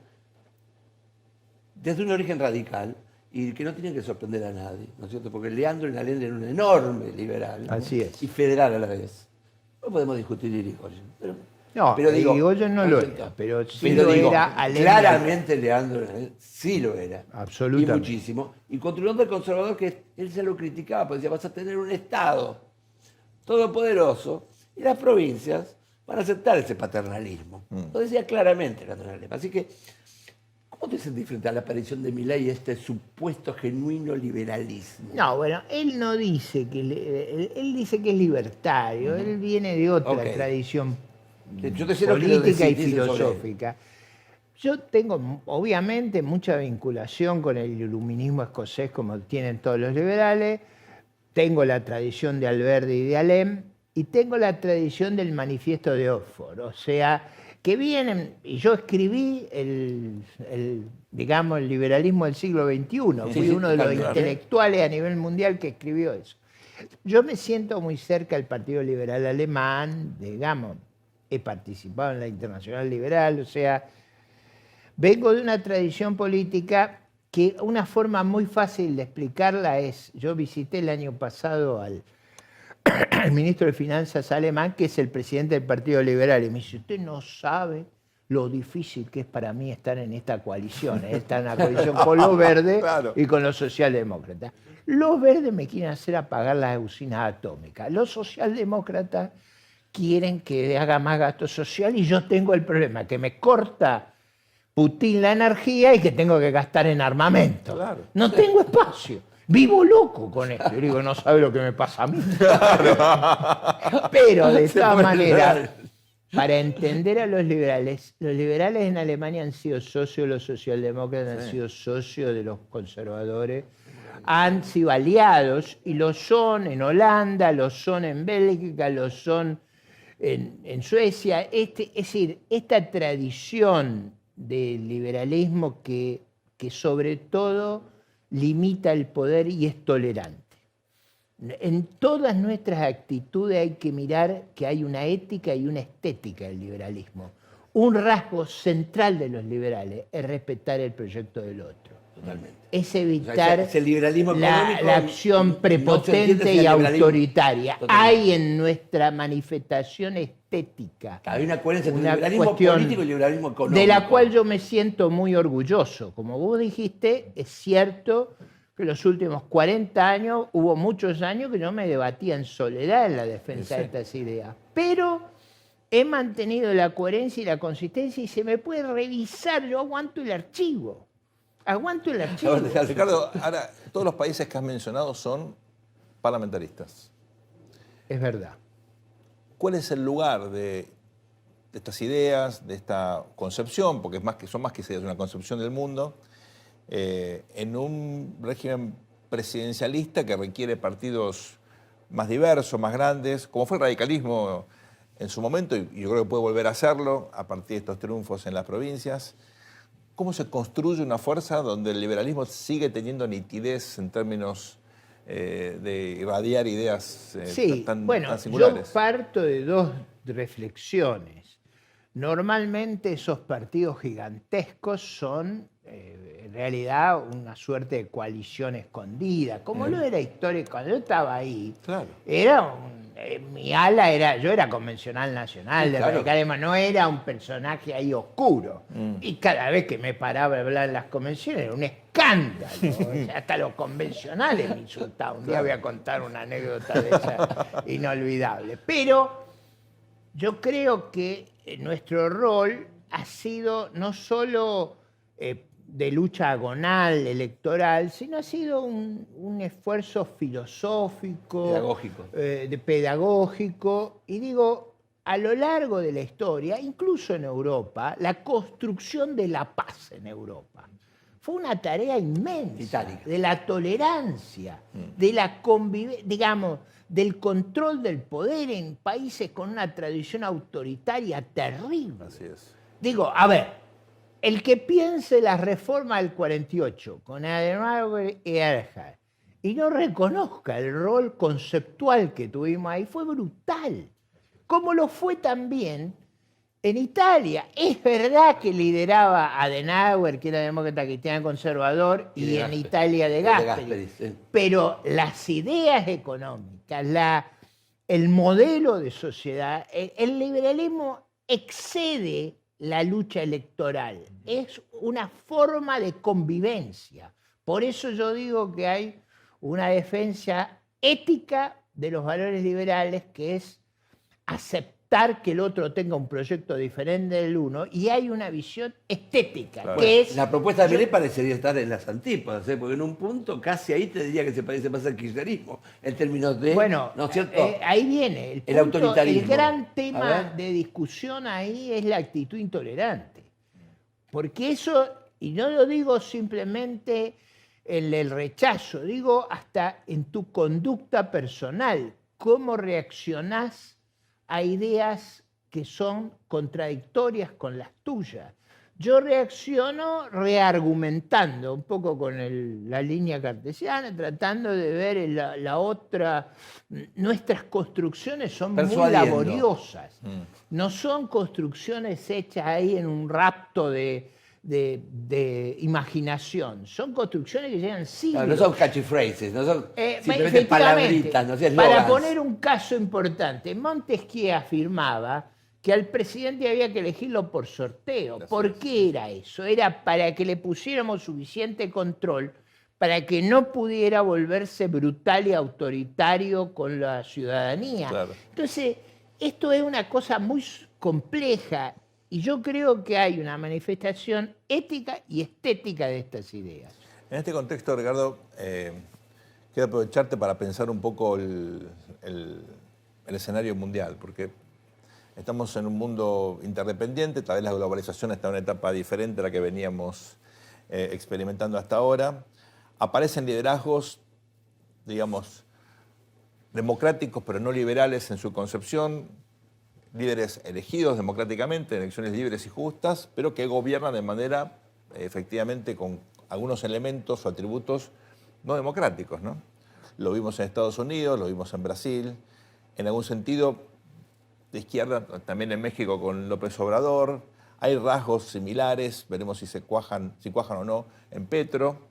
desde un origen radical y que no tienen que sorprender a nadie, ¿no es cierto? Porque Leandro y Allende eran un enorme liberal, ¿no? Así es. Y federal a la vez. No podemos discutir Irigoyen, No, digo, Irigoyen no ¿no lo es cierto? era, pero sí Pero lo digo, era Allende. claramente Leandro sí lo era. Absolutamente. Y muchísimo. Y contra un hombre conservador que él se lo criticaba, porque decía, vas a tener un Estado todopoderoso y las provincias van a aceptar ese paternalismo. Lo decía claramente Leandro Allende. Así que, ¿cómo te sentís frente a la aparición de Milei y este supuesto genuino liberalismo? No, bueno, él no dice él dice que es libertario, él viene de otra Ok. tradición Yo te sé lo que lo política y decís sobre él. filosófica. Yo tengo, obviamente, mucha vinculación con el iluminismo escocés, como tienen todos los liberales. Tengo la tradición de Alberti y de Alem, y tengo la tradición del manifiesto de Oxford. O sea, que vienen, y yo escribí digamos, el liberalismo del siglo XXI. Fui uno de los intelectuales a nivel mundial que escribió eso. Yo me siento muy cerca del Partido Liberal Alemán, digamos, he participado en la Internacional Liberal, o sea, vengo de una tradición política que una forma muy fácil de explicarla es, yo visité el año pasado al ministro de Finanzas alemán, que es el presidente del Partido Liberal, y me dice, usted no sabe lo difícil que es para mí estar en esta coalición, estar en la coalición con los verdes Claro. y con los socialdemócratas. Los verdes me quieren hacer apagar las usinas atómicas. Los socialdemócratas quieren que haga más gasto social y yo tengo el problema, que me corta Putin la energía y que tengo que gastar en armamento. Claro. No tengo espacio. Vivo loco con esto. Yo digo, no sabe lo que me pasa a mí. Pero de todas maneras, para entender a los liberales en Alemania han sido socios, los socialdemócratas han sido socios de los conservadores, han sido aliados y lo son en Holanda, lo son en Bélgica, lo son en Suecia. Es decir, esta tradición del liberalismo que sobre todo limita el poder y es tolerante. En todas nuestras actitudes hay que mirar que hay una ética y una estética del liberalismo. Un rasgo central de los liberales es respetar el proyecto del otro. Totalmente. Es evitar ese liberalismo económico la acción no se prepotente entiende si y el liberalismo- autoritaria. Totalmente. Hay en nuestra manifestación estética Hay una coherencia entre una el liberalismo cuestión político y el liberalismo económico. de la cual yo me siento muy orgulloso. Como vos dijiste, es cierto que en los últimos 40 años hubo muchos años que yo me debatía en soledad en la defensa de estas ideas. Pero he mantenido la coherencia y la consistencia y se me puede revisar. Yo aguanto el archivo. Aguanto el archivo. Ricardo, ahora, todos los países que has mencionado son parlamentaristas. Es verdad. ¿Cuál es el lugar de estas ideas, de esta concepción, porque son más que ideas, una concepción del mundo, en un régimen presidencialista que requiere partidos más diversos, más grandes, como fue el radicalismo en su momento, y yo creo que puede volver a hacerlo a partir de estos triunfos en las provincias? ¿Cómo se construye una fuerza donde el liberalismo sigue teniendo nitidez en términos de irradiar ideas Sí, tan bueno, yo singulares? parto de dos reflexiones. Normalmente esos partidos gigantescos son en realidad una suerte de coalición escondida, como lo era histórico. Cuando yo estaba ahí, Claro. era mi ala era, yo era convencional nacional, Sí, de claro. radicalismo, no era un personaje ahí oscuro. Y cada vez que me paraba a hablar en las convenciones era un escándalo. O sea, hasta los convencionales me insultaban. Un día voy a contar una anécdota de esa inolvidable. Pero yo creo que nuestro rol ha sido no solo de lucha agonal, electoral, sino ha sido un esfuerzo filosófico, Pedagógico. pedagógico. Y digo, a lo largo de la historia, incluso en Europa, la construcción de la paz en Europa fue una tarea inmensa, Titánica. de la tolerancia, de la convivencia, digamos, del control del poder en países con una tradición autoritaria terrible. Así es. Digo, a ver, el que piense la reforma del 48 con Adenauer y Erhard y no reconozca el rol conceptual que tuvimos ahí fue brutal. Como lo fue también en Italia. Es verdad que lideraba Adenauer, que era demócrata cristiano conservador, y en Gasperi. Italia de De Gasperi. Gasperi, sí. Pero las ideas económicas, el modelo de sociedad, el liberalismo excede la lucha electoral. Es una forma de convivencia. Por eso yo digo que hay una defensa ética de los valores liberales, que es aceptar que el otro tenga un proyecto diferente del uno, y hay una visión estética, Claro. que es... La propuesta de Milei parecería estar en las antípodas, porque en un punto casi ahí te diría que se parece más al kirchnerismo, en términos de... Bueno, ¿no es cierto? ahí viene. El autoritarismo. El gran A tema ver. de discusión ahí es la actitud intolerante. Porque eso, y no lo digo simplemente en el rechazo, digo hasta en tu conducta personal, cómo reaccionás a ideas que son contradictorias con las tuyas. Yo reacciono reargumentando, un poco con la línea cartesiana, tratando de ver la otra. Nuestras construcciones son muy Persuadiendo. laboriosas. No son construcciones hechas ahí en un rapto de imaginación. Son construcciones que llevan siglos. Claro, no son catchphrases, no son simplemente Efectivamente, palabritas, no sé, para eslogans. poner un caso importante, Montesquieu afirmaba que al presidente había que elegirlo por sorteo. ¿Por qué era eso? Era para que le pusiéramos suficiente control para que no pudiera volverse brutal y autoritario con la ciudadanía. Claro. Entonces, esto es una cosa muy compleja y yo creo que hay una manifestación ética y estética de estas ideas. En este contexto, Ricardo, quiero aprovecharte para pensar un poco el escenario mundial, porque estamos en un mundo interdependiente, tal vez la globalización está en una etapa diferente a la que veníamos experimentando hasta ahora. Aparecen liderazgos, digamos, democráticos, pero no liberales en su concepción, líderes elegidos democráticamente, elecciones libres y justas, pero que gobiernan de manera, efectivamente, con algunos elementos o atributos no democráticos, ¿no? Lo vimos en Estados Unidos, lo vimos en Brasil, en algún sentido de izquierda, también en México con López Obrador. Hay rasgos similares, veremos si cuajan o no en Petro.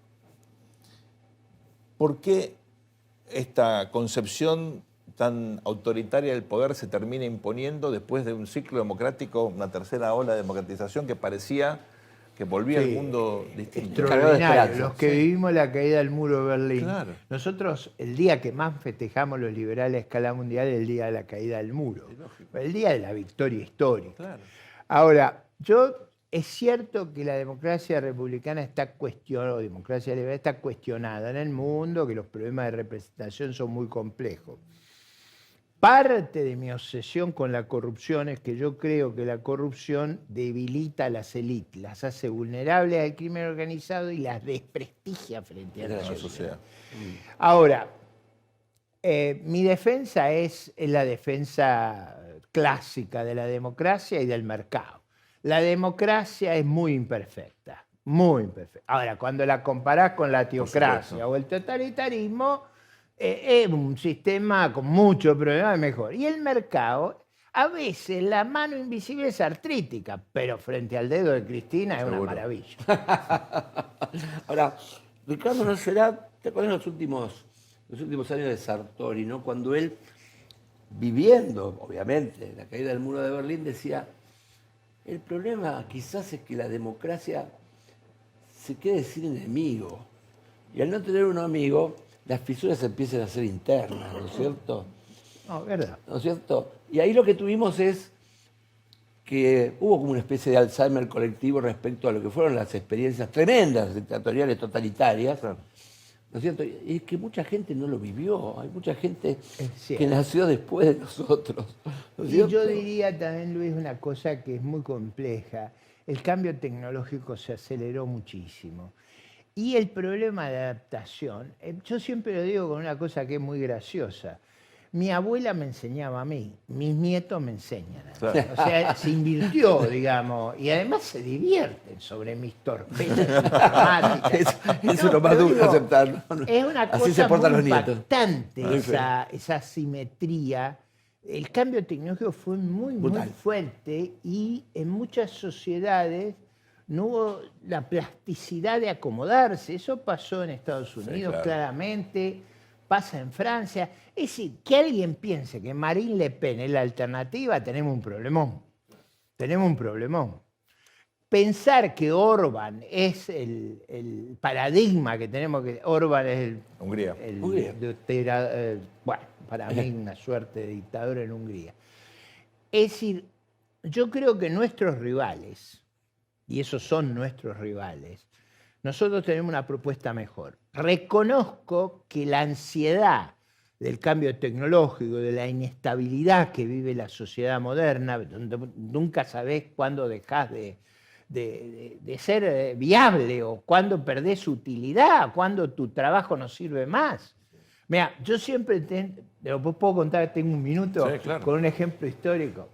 ¿Por qué esta concepción tan autoritaria del poder se termina imponiendo después de un ciclo democrático, una tercera ola de democratización que parecía que volvía al mundo distinto? Extraordinario. Los que vivimos la caída del muro de Berlín. Claro. Nosotros, el día que más festejamos los liberales a escala mundial es el día de la caída del muro. El día de la victoria histórica. Claro. Ahora, es cierto que la democracia republicana está cuestionada, o democracia liberal está cuestionada en el mundo, que los problemas de representación son muy complejos. Parte de mi obsesión con la corrupción es que yo creo que la corrupción debilita a las élites, las hace vulnerables al crimen organizado y las desprestigia frente a la sociedad. Ahora, mi defensa es la defensa clásica de la democracia y del mercado. La democracia es muy imperfecta, muy imperfecta. Ahora, cuando la comparás con la teocracia o el totalitarismo, es un sistema con muchos problemas mejor. Y el mercado, a veces la mano invisible es artrítica, pero frente al dedo de Cristina es una maravilla. Ahora, Ricardo, ¿no será, te acuerdas los últimos años de Sartori, ¿no? Cuando él, viviendo, obviamente, la caída del muro de Berlín, decía, el problema quizás es que la democracia se quede sin enemigo. Y al no tener un amigo, las fisuras empiezan a ser internas, ¿no es cierto? No, verdad. ¿No es cierto? Y ahí lo que tuvimos es que hubo como una especie de Alzheimer colectivo respecto a lo que fueron las experiencias tremendas, dictatoriales, totalitarias, ¿no es cierto? Y es que mucha gente no lo vivió, hay mucha gente que nació después de nosotros. ¿No es cierto? Y yo diría también, Luis, una cosa que es muy compleja. El cambio tecnológico se aceleró muchísimo. Y el problema de adaptación, yo siempre lo digo con una cosa que es muy graciosa. Mi abuela me enseñaba a mí, mis nietos me enseñan a mí. Claro. O sea, se invirtió, digamos, y además se divierten sobre mis torpezas informáticas. Eso es lo más duro de aceptar, ¿no? Es una Así cosa se portan muy los nietos. impactante esa simetría. El cambio tecnológico fue muy fuerte y en muchas sociedades no hubo la plasticidad de acomodarse. Eso pasó en Estados Unidos, claro, claramente, pasa en Francia. Es decir, que alguien piense que Marine Le Pen es la alternativa, tenemos un problemón. Tenemos un problemón. Pensar que Orbán es el paradigma que tenemos, que Orbán es Hungría. bueno, para mí una suerte de dictador en Hungría. Es decir, yo creo que nuestros rivales, y esos son nuestros rivales, nosotros tenemos una propuesta mejor. Reconozco que la ansiedad del cambio tecnológico, de la inestabilidad que vive la sociedad moderna, donde nunca sabés cuándo dejás de ser viable o cuándo perdés utilidad, cuándo tu trabajo no sirve más. Mira, yo siempre lo puedo contar, tengo un minuto, claro, con un ejemplo histórico.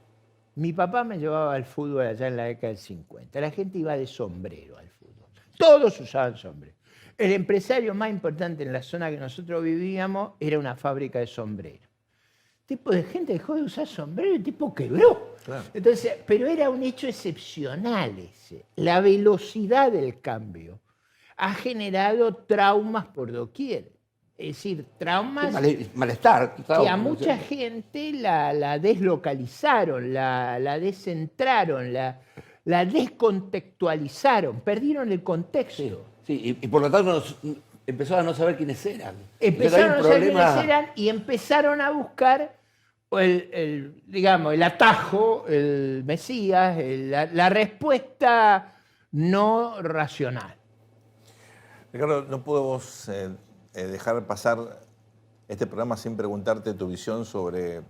Mi papá me llevaba al fútbol allá en la década del 50. La gente iba de sombrero al fútbol. Todos usaban sombrero. El empresario más importante en la zona que nosotros vivíamos era una fábrica de sombreros. El tipo de gente dejó de usar sombrero y el tipo quebró. Claro. Entonces, pero era un hecho excepcional ese. La velocidad del cambio ha generado traumas por doquier. Es decir, traumas Malestar. que a mucha gente la deslocalizaron, la descentraron, la descontextualizaron, perdieron el contexto. Sí, y por lo tanto empezaron a no saber quiénes eran. Empezaron a saber quiénes eran y empezaron a buscar el atajo, el Mesías, la respuesta no racional. Ricardo, no podemos dejar pasar este programa sin preguntarte tu visión sobre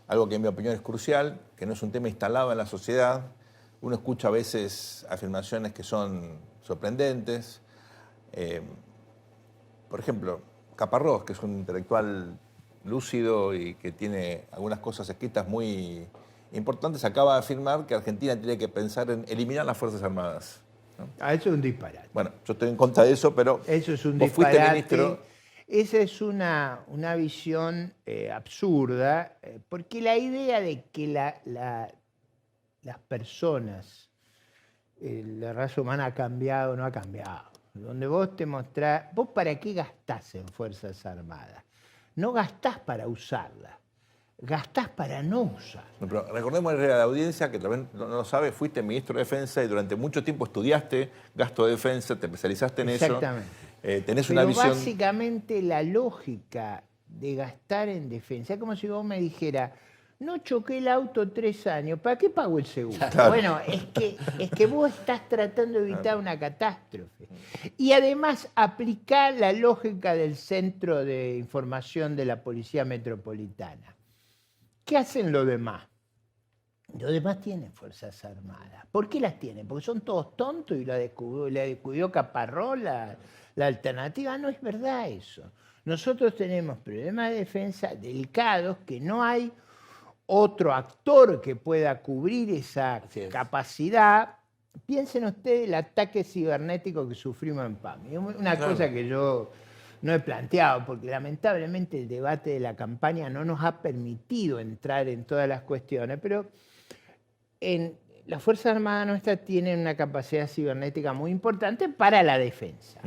algo que en mi opinión es crucial, que no es un tema instalado en la sociedad. Uno escucha a veces afirmaciones que son sorprendentes. Por ejemplo, Caparrós, que es un intelectual lúcido y que tiene algunas cosas escritas muy importantes, acaba de afirmar que Argentina tiene que pensar en eliminar las Fuerzas Armadas, ¿no? Eso es un disparate. Bueno, yo estoy en contra de eso, pero Eso es un vos fuiste disparate. ministro. Esa es una visión absurda, porque la idea de que las personas, la raza humana ha cambiado o no ha cambiado. Donde vos te mostrás, ¿vos para qué gastás en Fuerzas Armadas? No gastás para usarlas, gastás para no usar. No, pero recordemos a la audiencia que tal vez no lo sabe, fuiste ministro de Defensa y durante mucho tiempo estudiaste gasto de defensa, te especializaste en eso. Exactamente. Tenés Pero una visión. básicamente la lógica de gastar en defensa es como si vos me dijeras, no choqué el auto 3 años, ¿para qué pago el seguro? Claro. Bueno, es que vos estás tratando de evitar una catástrofe. Y además aplicar la lógica del Centro de Información de la Policía Metropolitana. ¿Qué hacen los demás? Los demás tienen Fuerzas Armadas. ¿Por qué las tienen? Porque son todos tontos y la descubrió Caparrós, la alternativa. No es verdad eso. Nosotros tenemos problemas de defensa delicados que no hay otro actor que pueda cubrir esa capacidad. Piensen ustedes el ataque cibernético que sufrimos en PAMI. Una cosa que yo no he planteado, porque lamentablemente el debate de la campaña no nos ha permitido entrar en todas las cuestiones, pero las Fuerzas Armadas nuestras tienen una capacidad cibernética muy importante para la defensa.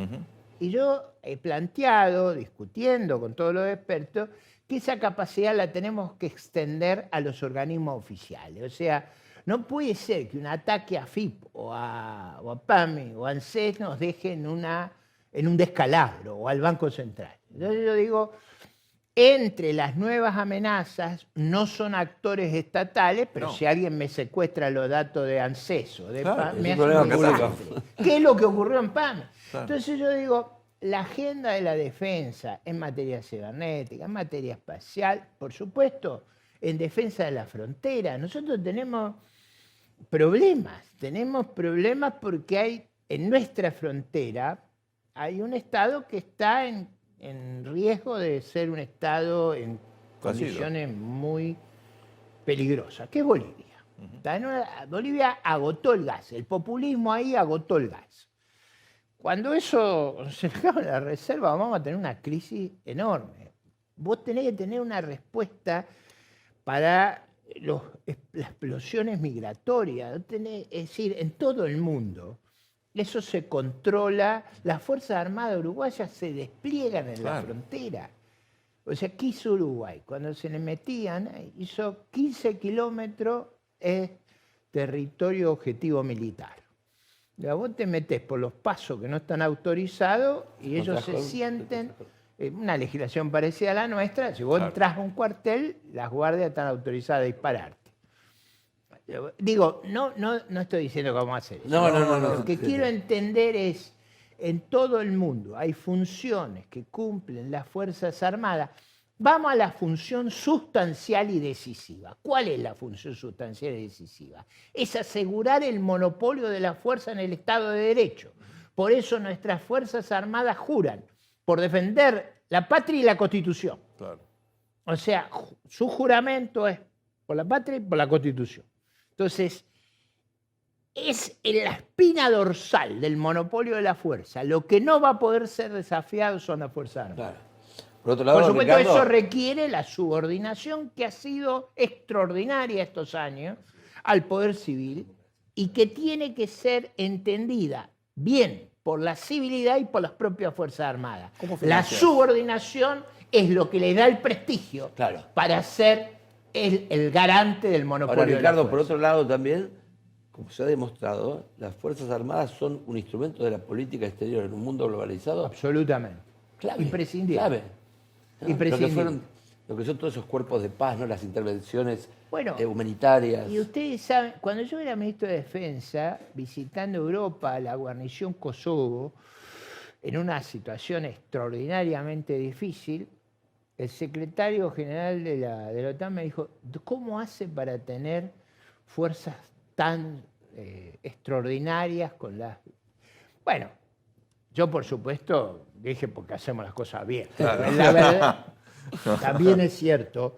Y yo he planteado, discutiendo con todos los expertos, que esa capacidad la tenemos que extender a los organismos oficiales. O sea, no puede ser que un ataque a FIP o a PAMI o a ANSES nos deje en un descalabro o al Banco Central. Entonces yo digo, entre las nuevas amenazas no son actores estatales, pero si alguien me secuestra los datos de ANSES o de PAMI, me hace un desastre. ¿Qué es lo que ocurrió en PAMI? Entonces yo digo, la agenda de la defensa en materia cibernética, en materia espacial, por supuesto, en defensa de la frontera. Nosotros tenemos problemas porque hay en nuestra frontera hay un Estado que está en riesgo de ser un Estado en condiciones muy peligrosas, que es Bolivia. Bolivia agotó el gas, el populismo ahí agotó el gas. Cuando eso se acaba la reserva, vamos a tener una crisis enorme. Vos tenés que tener una respuesta para las explosiones migratorias. Es decir, en todo el mundo, eso se controla. Las Fuerzas Armadas uruguayas se despliegan en la frontera. O sea, ¿qué hizo Uruguay? Cuando se le metían, hizo 15 kilómetros territorio objetivo militar. Vos te metés por los pasos que no están autorizados y ellos se sienten, una legislación parecida a la nuestra, si vos entras a un cuartel, las guardias están autorizadas a dispararte. Digo, no estoy diciendo cómo hacer eso. No. Lo que quiero entender es, en todo el mundo hay funciones que cumplen las Fuerzas Armadas. Vamos a la función sustancial y decisiva. ¿Cuál es la función sustancial y decisiva? Es asegurar el monopolio de la fuerza en el Estado de Derecho. Por eso nuestras Fuerzas Armadas juran por defender la patria y la Constitución. Claro. O sea, su juramento es por la patria y por la Constitución. Entonces, es en la espina dorsal del monopolio de la fuerza. Lo que no va a poder ser desafiado son las Fuerzas Armadas. Claro. Por otro lado, Por supuesto, Ricardo, eso requiere la subordinación que ha sido extraordinaria estos años al poder civil y que tiene que ser entendida bien por la civilidad y por las propias Fuerzas Armadas. ¿Cómo La financiás? subordinación es lo que le da el prestigio Claro. para ser el garante del monopolio. Ahora, de la Ricardo, por fuerza. otro lado también, como se ha demostrado, las Fuerzas Armadas son un instrumento de la política exterior en un mundo globalizado Absolutamente. clave. Imprescindible. Clave. ¿no? Imprescindible. Lo que son todos esos cuerpos de paz, ¿no? Las intervenciones Bueno, humanitarias. Y ustedes saben, cuando yo era ministro de Defensa, visitando Europa, la guarnición Kosovo, en una situación extraordinariamente difícil, el secretario general de la OTAN me dijo, ¿cómo hace para tener fuerzas tan extraordinarias con las... Bueno, yo por supuesto dije porque hacemos las cosas bien. Claro. La verdad, también es cierto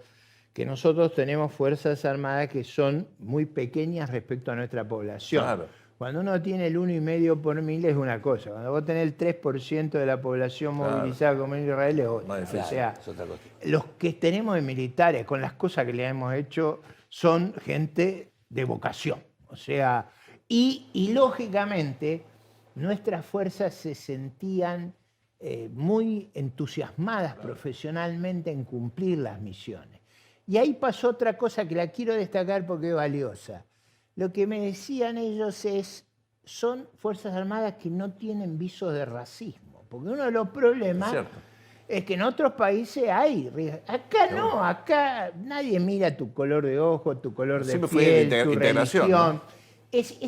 que nosotros tenemos fuerzas armadas que son muy pequeñas respecto a nuestra población. Claro. Cuando uno tiene el 1,5 por 1000 es una cosa. Cuando vos tenés el 3% de la población Claro. movilizada como en Israel es otra. Más difícil. O sea, Es otra cosa. los que tenemos de militares, con las cosas que le hemos hecho, son gente de vocación. O sea, y lógicamente nuestras fuerzas se sentían muy entusiasmadas profesionalmente en cumplir las misiones. Y ahí pasó otra cosa que la quiero destacar porque es valiosa. Lo que me decían ellos son Fuerzas Armadas que no tienen visos de racismo. Porque uno de los problemas Es cierto. es que en otros países hay. Acá no, acá nadie mira tu color de ojo, tu color de Siempre fue piel, tu integración, religión. ¿no?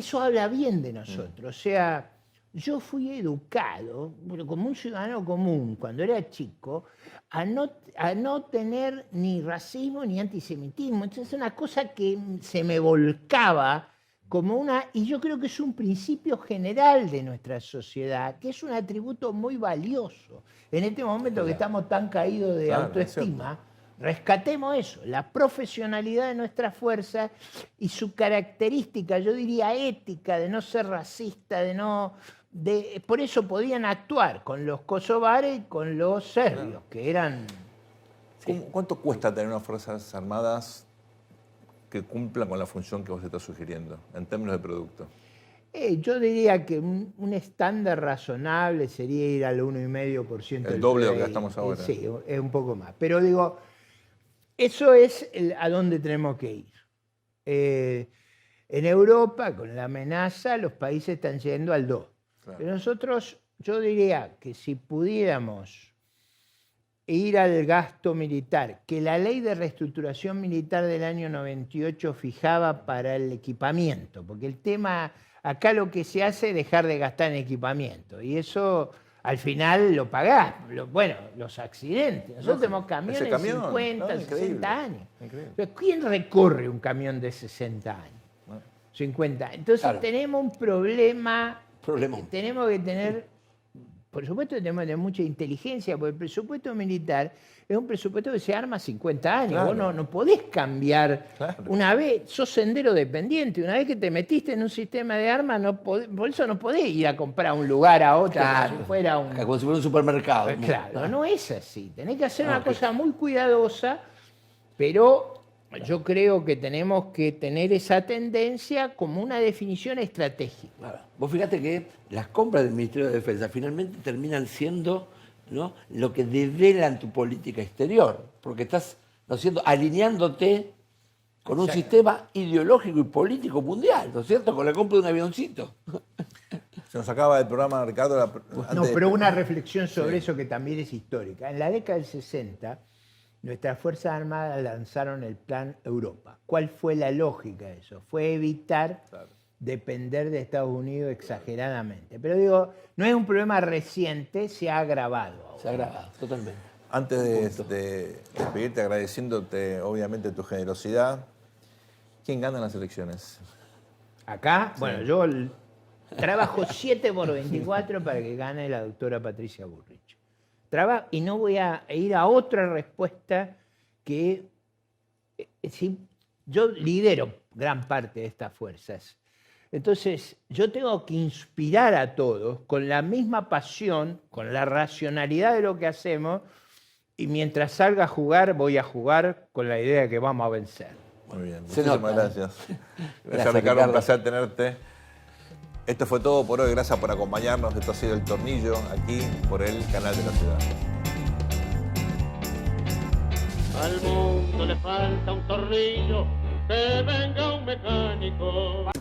Eso habla bien de nosotros. O sea, yo fui educado, bueno, como un ciudadano común, cuando era chico, a no tener ni racismo ni antisemitismo. Entonces es una cosa que se me volcaba como una... Y yo creo que es un principio general de nuestra sociedad, que es un atributo muy valioso. En este momento que estamos tan caídos de Claro, autoestima, rescatemos eso, la profesionalidad de nuestras fuerzas y su característica, yo diría ética, de no ser racista, por eso podían actuar con los kosovares y con los serbios, que eran... ¿Cuánto cuesta tener unas Fuerzas Armadas que cumplan con la función que vos estás sugiriendo en términos de producto? Yo diría que un estándar razonable sería ir al 1,5% del El doble de lo que PBI. gastamos ahora. Sí, es un poco más. Pero digo, eso es a dónde tenemos que ir. En Europa, con la amenaza, los países están yendo al 2%. Claro. Pero nosotros, yo diría que si pudiéramos ir al gasto militar, que la ley de reestructuración militar del año 98 fijaba para el equipamiento, porque el tema, acá lo que se hace es dejar de gastar en equipamiento, y eso al final lo pagás. Bueno, los accidentes. Nosotros tenemos camiones ese camión, de 50, no, increíble, 60 años. increíble. Pero ¿quién recorre un camión de 60 años? 50. Entonces Claro. tenemos un problema. Problemón. Tenemos que tener, por supuesto, tenemos que tener mucha inteligencia, porque el presupuesto militar es un presupuesto que se arma 50 años. Claro. Vos no podés cambiar. Claro. Una vez, sos sendero dependiente, una vez que te metiste en un sistema de armas, por eso no podés ir a comprar un lugar a otro, Claro. como si fuera un... Como si fuera un supermercado. Claro, no es así. Tenés que hacer una ok. cosa muy cuidadosa, pero yo creo que tenemos que tener esa tendencia como una definición estratégica. Claro. Vos fíjate que las compras del Ministerio de Defensa finalmente terminan siendo, ¿no?, lo que develan tu política exterior, porque estás, ¿no es cierto?, alineándote con un sistema ideológico y político mundial, ¿no es cierto?, con la compra de un avioncito. Se nos acaba el programa, Ricardo. No, antes- pero una reflexión sobre eso que también es histórica. En la década del 60, nuestras Fuerzas Armadas lanzaron el Plan Europa. ¿Cuál fue la lógica de eso? Fue evitar depender de Estados Unidos exageradamente. Pero digo, no es un problema reciente, se ha agravado ahora. Se ha agravado, totalmente. Antes de despedirte, agradeciéndote obviamente tu generosidad, ¿quién gana las elecciones? Acá, bueno, yo trabajo 7x24 para que gane la doctora Patricia Bullrich. Y no voy a ir a otra respuesta que yo lidero gran parte de estas fuerzas. Entonces, yo tengo que inspirar a todos con la misma pasión, con la racionalidad de lo que hacemos, y mientras salga a jugar, voy a jugar con la idea de que vamos a vencer. Muy bien, Se muchísimas nota, gracias. Gracias, Ricardo, un Ricardo. placer tenerte. Esto fue todo por hoy. Gracias por acompañarnos. Esto ha sido El Tornillo, aquí por el Canal de la Ciudad. Al mundo le falta un tornillo, que venga un mecánico.